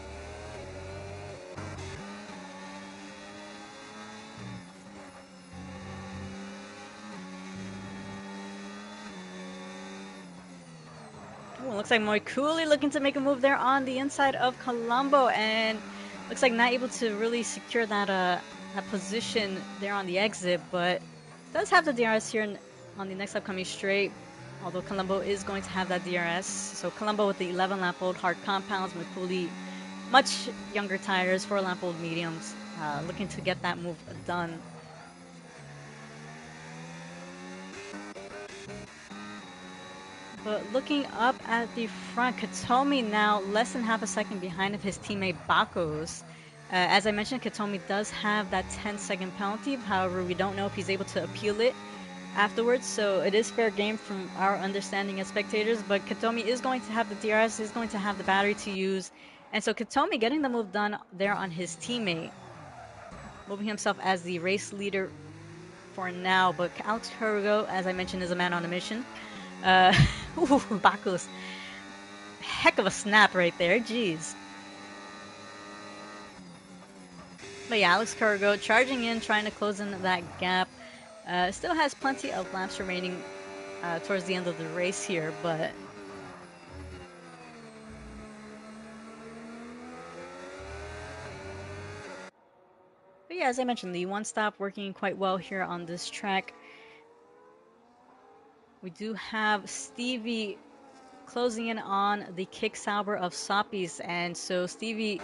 Speaker 1: Ooh, looks like Moikuli looking to make a move there on the inside of Colombo, and looks like not able to really secure that position there on the exit, but does have the DRS here on the next upcoming straight. Although Colombo is going to have that DRS, so Colombo with the 11 lap old hard compounds, Moikuli much younger tires, 4 lap old mediums, looking to get that move done. But looking up at the front, Katomi now less than half a second behind of his teammate Bakos. As I mentioned, Katomi does have that 10-second penalty. However, we don't know if he's able to appeal it afterwards, so it is fair game from our understanding as spectators. But Katomi is going to have the DRS, is going to have the battery to use, and so Katomi getting the move done there on his teammate, moving himself as the race leader for now. But Alex Cargo, as I mentioned, is a man on a mission. Ooh, Bakos. Heck of a snap right there, jeez. But yeah, Alex Cargo charging in, trying to close in that gap. Still has plenty of laps remaining towards the end of the race here, but yeah, as I mentioned, the one stop working quite well here on this track. We do have Stevie closing in on the kick Sauber of Soppies, and so Stevie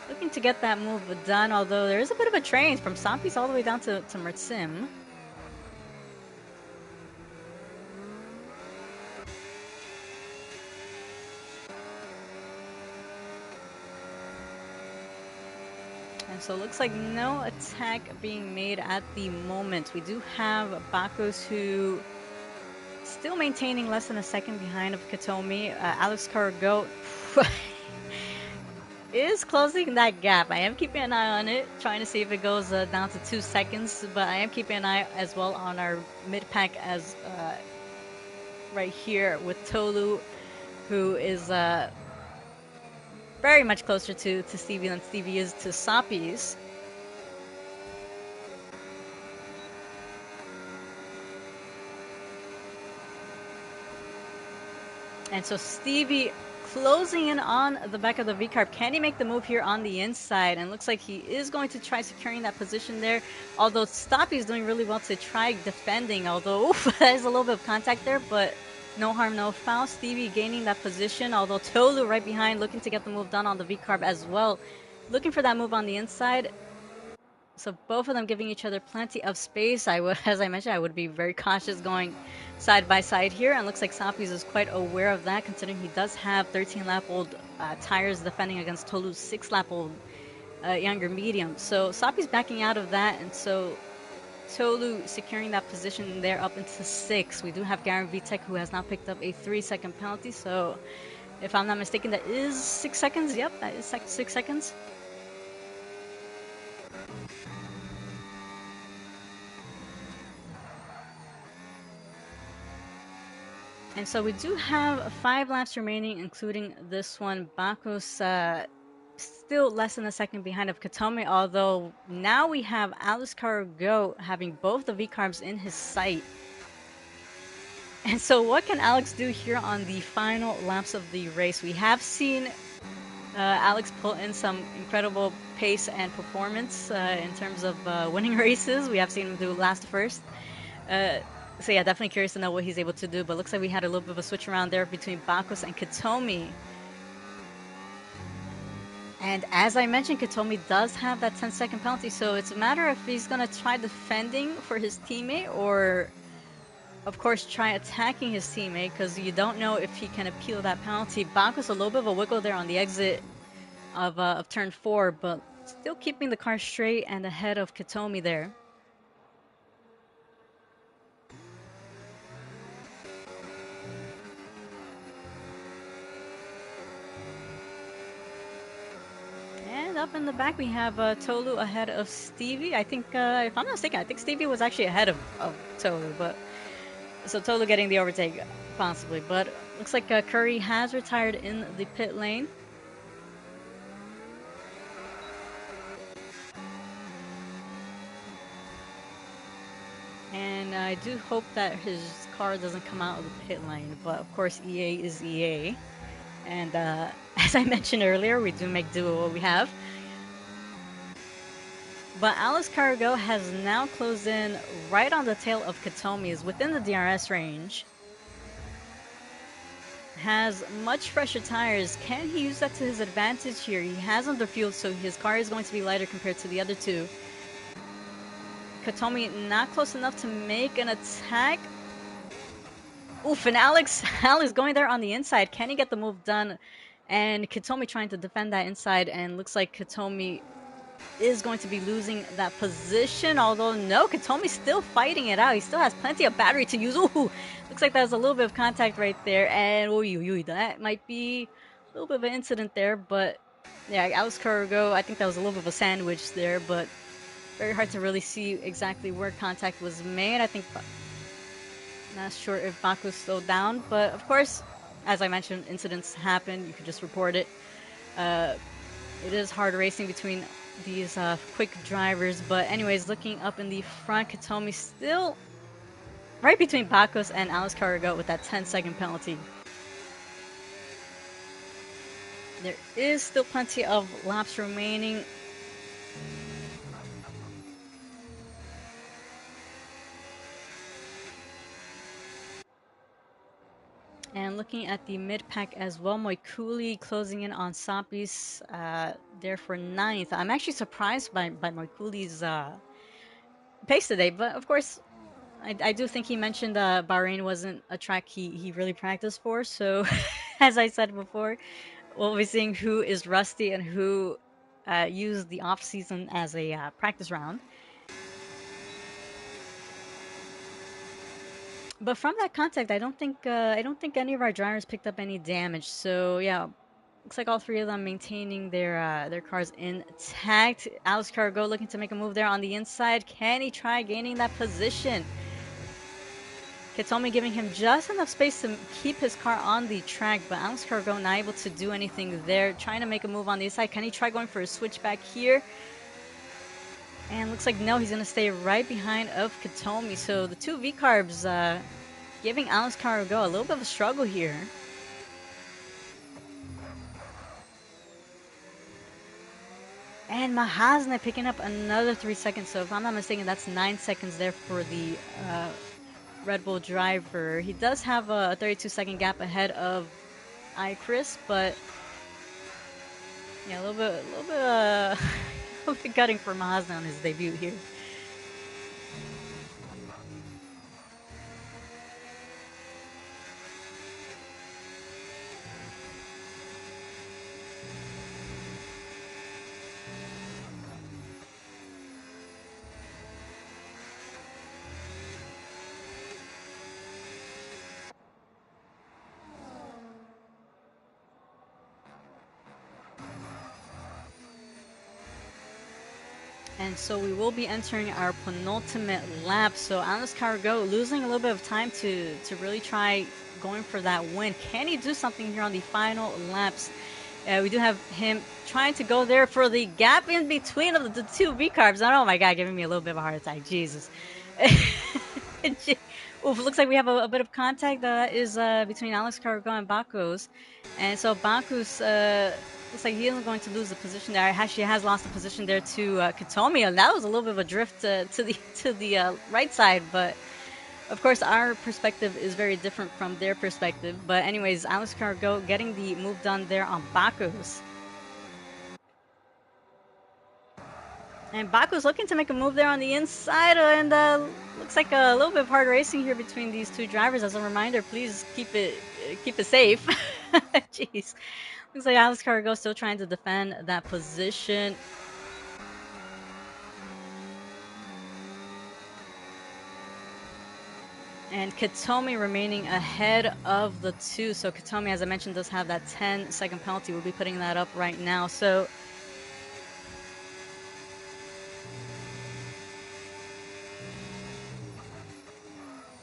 Speaker 1: looking to get that move done, although there is a bit of a train from Soppies all the way down to Mertsim. And so it looks like no attack being made at the moment. We do have Bakos who still maintaining less than a second behind of Katomi. Alex Cargo is closing that gap. I am keeping an eye on it, trying to see if it goes down to 2 seconds, but I am keeping an eye as well on our mid-pack as right here with Tolu, who is very much closer to Stevie than Stevie is to Soppies. And so Stevie closing in on the back of the V-carb. Can he make the move here on the inside? And looks like he is going to try securing that position there. Although Stoppy is doing really well to try defending. Although there's a little bit of contact there, but no harm, no foul. Stevie gaining that position. Although Tolu right behind looking to get the move done on the V-carb as well. Looking for that move on the inside. So both of them giving each other plenty of space. As I mentioned, I would be very cautious going side by side here, and looks like Soppies is quite aware of that, considering he does have 13-lap-old tires defending against Tolu's 6-lap-old younger medium. So Soppies backing out of that, and so Tolu securing that position there up into 6. We do have Garen Vitek, who has now picked up a 3-second penalty, so if I'm not mistaken, that is 6 seconds. Yep, that is 6 seconds. And so we do have 5 laps remaining, including this one. Bakos still less than a second behind of Katomi, although now we have Alex Cargo having both the V-carbs in his sight. And so what can Alex do here on the final laps of the race? We have seen Alex pull in some incredible pace and performance in terms of winning races. We have seen him do last first. So yeah, definitely curious to know what he's able to do, but looks like we had a little bit of a switch around there between Bakos and Katomi. And as I mentioned, Katomi does have that 10-second penalty, so it's a matter if he's going to try defending for his teammate or of course, try attacking his teammate because you don't know if he can appeal that penalty. Baku's a little bit of a wiggle there on the exit of turn 4, but still keeping the car straight and ahead of Katomi there. And up in the back, we have Tolu ahead of Stevie. I think, if I'm not mistaken, I think Stevie was actually ahead of Tolu, but so Tolu getting the overtake, possibly. But looks like Curry has retired in the pit lane. And I do hope that his car doesn't come out of the pit lane, but of course EA is EA. And as I mentioned earlier, we do make do with what we have. But Alice Cargo has now closed in right on the tail of Katomi, is within the DRS range. Has much fresher tires. Can he use that to his advantage here? He has underfueled, so his car is going to be lighter compared to the other two. Katomi not close enough to make an attack. Oof, and Alex going there on the inside. Can he get the move done? And Katomi trying to defend that inside, and looks like Katomi is going to be losing that position. Although, no, Katomi's still fighting it out. He still has plenty of battery to use. Ooh, looks like there's a little bit of contact right there. And that might be a little bit of an incident there. But, yeah, Alex Cargo, I think that was a little bit of a sandwich there. But very hard to really see exactly where contact was made. I think... Not sure if Baku slowed down, but of course, as I mentioned, incidents happen. You can just report it. It is hard racing between these quick drivers, but anyways, looking up in the front, Katomi still right between Bakos and Alice Carrigo with that 10-second penalty. There is still plenty of laps remaining. And looking at the mid-pack as well, Moikuli closing in on Sapis there for 9th. I'm actually surprised by Moikuli's pace today, but of course, I do think he mentioned Bahrain wasn't a track he really practiced for. So, as I said before, we'll be seeing who is rusty and who used the off-season as a practice round. But from that contact, I don't think any of our drivers picked up any damage. So yeah, looks like all three of them maintaining their cars intact. Alex Cargo looking to make a move there on the inside. Can he try gaining that position? Katomi giving him just enough space to keep his car on the track, but Alex Cargo not able to do anything there. Trying to make a move on the inside. Can he try going for a switchback here? And looks like no, he's going to stay right behind of Katomi. So the two V-Carbs giving Alex Cargo a little bit of a struggle here. And Mahasna picking up another 3 seconds. So if I'm not mistaken, that's 9 seconds there for the Red Bull driver. He does have a 32-second gap ahead of iChris, but yeah, a little bit gutting for Mahasna on his debut here. And so we will be entering our penultimate lap. So Alex Cargo losing a little bit of time to really try going for that win. Can he do something here on the final laps? We do have him trying to go there for the gap in between of the two V-Carbs. Oh my god, giving me a little bit of a heart attack. Jesus. Oof, looks like we have a bit of contact that is between Alex Cargo and Bakos. And so Bakos looks like he isn't going to lose the position there. Actually has lost the position there to Katomi. And that was a little bit of a drift to the right side, but of course our perspective is very different from their perspective. But anyways, Alex Cargo getting the move done there on Bakos. And Baku's looking to make a move there on the inside, and looks like a little bit of hard racing here between these two drivers. As a reminder, please keep it safe. Jeez, looks like Alex Cargo still trying to defend that position. And Katomi remaining ahead of the two. So Katomi, as I mentioned, does have that 10-second penalty. We'll be putting that up right now. So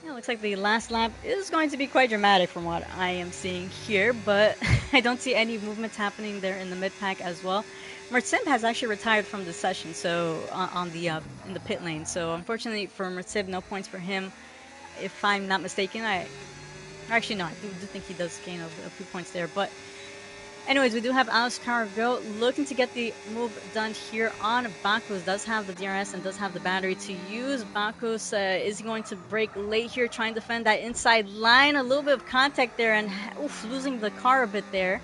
Speaker 1: yeah, looks like the last lap is going to be quite dramatic from what I am seeing here, but I don't see any movements happening there in the mid pack as well. Mertzib has actually retired from the session, so on the in the pit lane. So unfortunately for Mertzib, no points for him. If I'm not mistaken, I actually no, I do think he does gain a few points there, but. Anyways, we do have Alex Cargo looking to get the move done here on Bakus. Does have the DRS and does have the battery to use. Bakus is going to break late here, trying to defend that inside line. A little bit of contact there and oof, losing the car a bit there.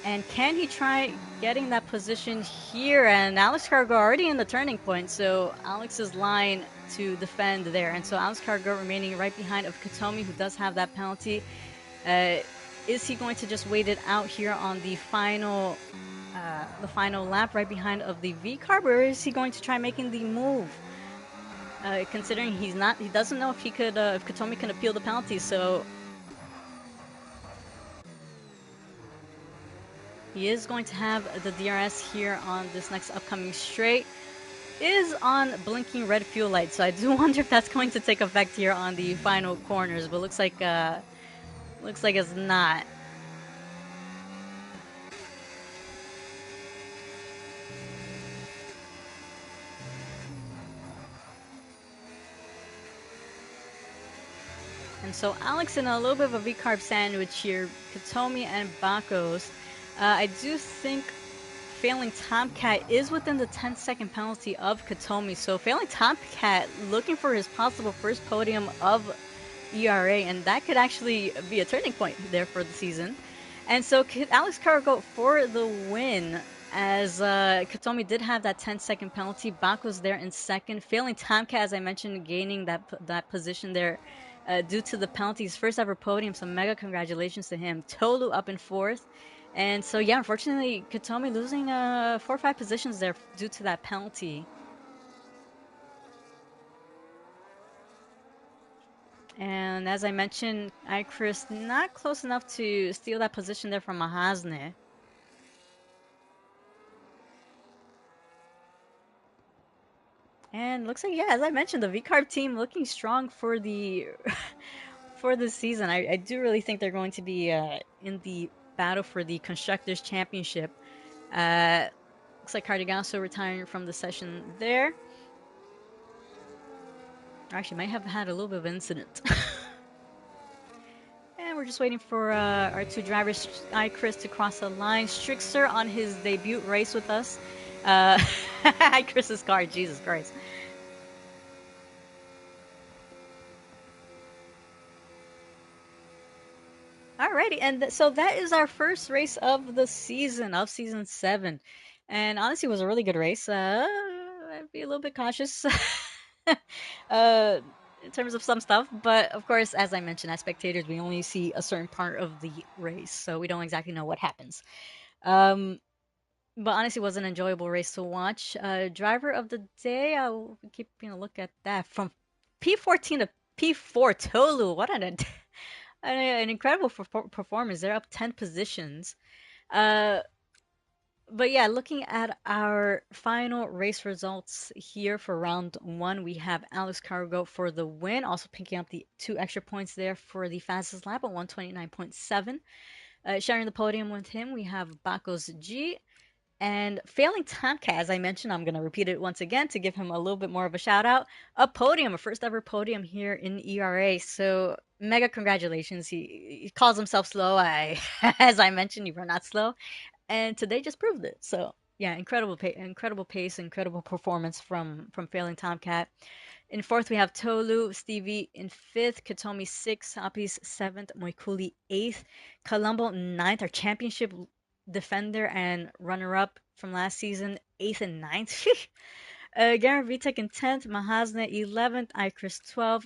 Speaker 1: And can he try getting that position here? And Alex Cargo already in the turning point, so Alex's line to defend there. And so Alex Cargo remaining right behind of Katomi, who does have that penalty. Is he going to just wait it out here on the final lap right behind of the V carb, or is he going to try making the move? Considering he doesn't know if if Katomi can appeal the penalty, so he is going to have the DRS here on this next upcoming straight. Is on blinking red fuel light, so I do wonder if that's going to take effect here on the final corners, but looks like it's not. And so Alex in a little bit of a V-carb sandwich here, Katomi and Bakos. I do think failing Tomcat is within the 10-second penalty of Katomi. So failing Tomcat looking for his possible first podium of ERA, and that could actually be a turning point there for the season. And so Alex Cargo for the win, as Katomi did have that 10-second penalty. Bak was there in second, failing Tomcat, as I mentioned, gaining that position there due to the penalties. First ever podium, so mega congratulations to him. Tolu up in fourth. And so, yeah, unfortunately, Katomi losing 4 or 5 positions there due to that penalty. And as I mentioned, Chris not close enough to steal that position there from Mahasne. And looks like, yeah, as I mentioned, the VCARB team looking strong for the for the season. I do really think they're going to be in the battle for the Constructors' Championship. Looks like Cardigasso retiring from the session there. Actually, might have had a little bit of incident. And we're just waiting for our two drivers, Chris, to cross the line. Strixer on his debut race with us. Chris's car, Jesus Christ. Alrighty, and so that is our first race of the season, of season 7. And honestly, it was a really good race. I'd be a little bit cautious in terms of some stuff, but of course, as I mentioned, as spectators, we only see a certain part of the race, so we don't exactly know what happens. But honestly, it was an enjoyable race to watch. Driver of the day, I'll keep a look at that. From P14 to P4, Tolu. What an incredible performance. They're up 10 positions. But yeah, looking at our final race results here for round 1, we have Alex Cargo for the win, also picking up the 2 extra points there for the fastest lap at 129.7. Sharing the podium with him, we have Bakos G. And failing Tomcat, as I mentioned, I'm going to repeat it once again to give him a little bit more of a shout out. A podium, a first ever podium here in ERA. So mega congratulations. He calls himself slow. As I mentioned, you were not slow. And today just proved it. So Yeah, incredible pace, incredible performance from Failing Tomcat. In fourth, we have Tolu, Stevie in fifth, Katomi sixth, Hoppies seventh, Moikuli eighth, Colombo ninth, our championship defender and runner-up from last season, eighth and ninth. Garen Vitek in 10th, Mahasna 11th, Icris 12th,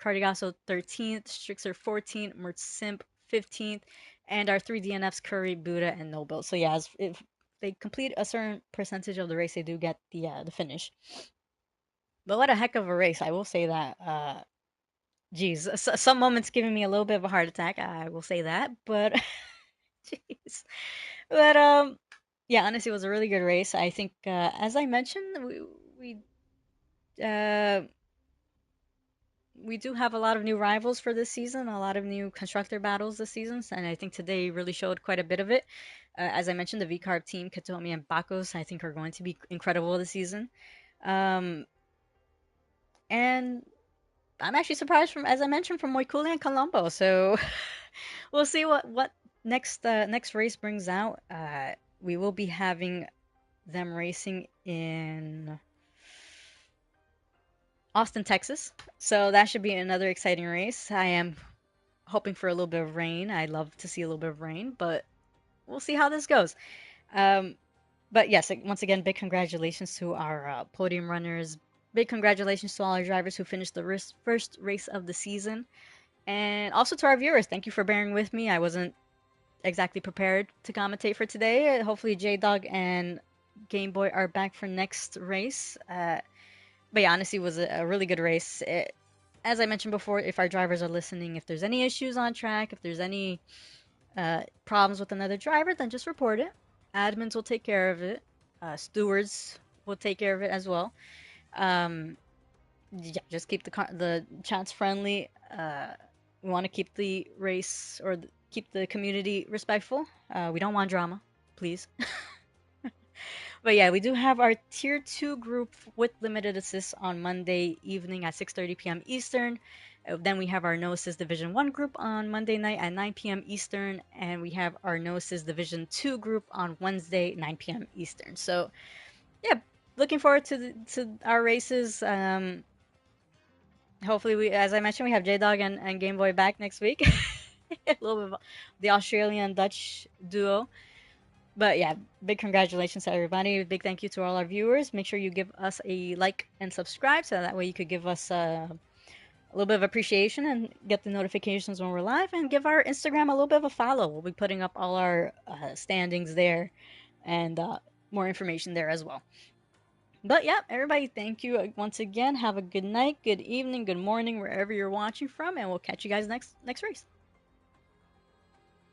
Speaker 1: Cardigaso 13th, Strixer 14th, Mert Simp 15th, and our three DNFs, Curry, Buddha, and Noble. So yeah, if they complete a certain percentage of the race, they do get the finish. But what a heck of a race, I will say that. Geez, some moments giving me a little bit of a heart attack, I will say that. But jeez, but yeah, honestly, it was a really good race. I think, as I mentioned, uh we do have a lot of new rivals for this season, a lot of new constructor battles this season, and I think today really showed quite a bit of it. As I mentioned, the VCARB team, Katomi and Bakos, I think are going to be incredible this season. Um, and I'm actually surprised from, as I mentioned, from Moikule and Colombo. So we'll see what next race brings out. We will be having them racing in Austin, Texas. So that should be another exciting race. I am hoping for a little bit of rain. I love to see a little bit of rain, but we'll see how this goes. Um, but yes, once again, big congratulations to our podium runners. Big congratulations to all our drivers who finished the first race of the season. And also to our viewers, thank you for bearing with me. I wasn't exactly prepared to commentate for today. Hopefully, J Dog and Game Boy are back for next race. But yeah, honestly, it was a really good race. As I mentioned before, if our drivers are listening, if there's any issues on track, if there's any problems with another driver, then just report it. Admins will take care of it. Stewards will take care of it as well. Um, yeah, just keep the chats friendly. We want to keep the race or keep the community respectful. We don't want drama, please. But yeah, we do have our tier 2 group with limited assists on Monday evening at 6:30 p.m. Eastern. Then we have our No Assist Division 1 group on Monday night at 9 p.m. Eastern, and we have our No Assist Division 2 group on Wednesday 9 p.m. Eastern. So yeah, looking forward to our races. Hopefully, as I mentioned, we have J Dog and Game Boy back next week. A little bit of the Australian Dutch duo. But yeah, big congratulations to everybody. Big thank you to all our viewers. Make sure you give us a like and subscribe so that way you could give us a little bit of appreciation and get the notifications when we're live, and give our Instagram a little bit of a follow. We'll be putting up all our standings there and more information there as well. But yeah, everybody, thank you once again. Have a good night, good evening, good morning, wherever you're watching from, and we'll catch you guys next race.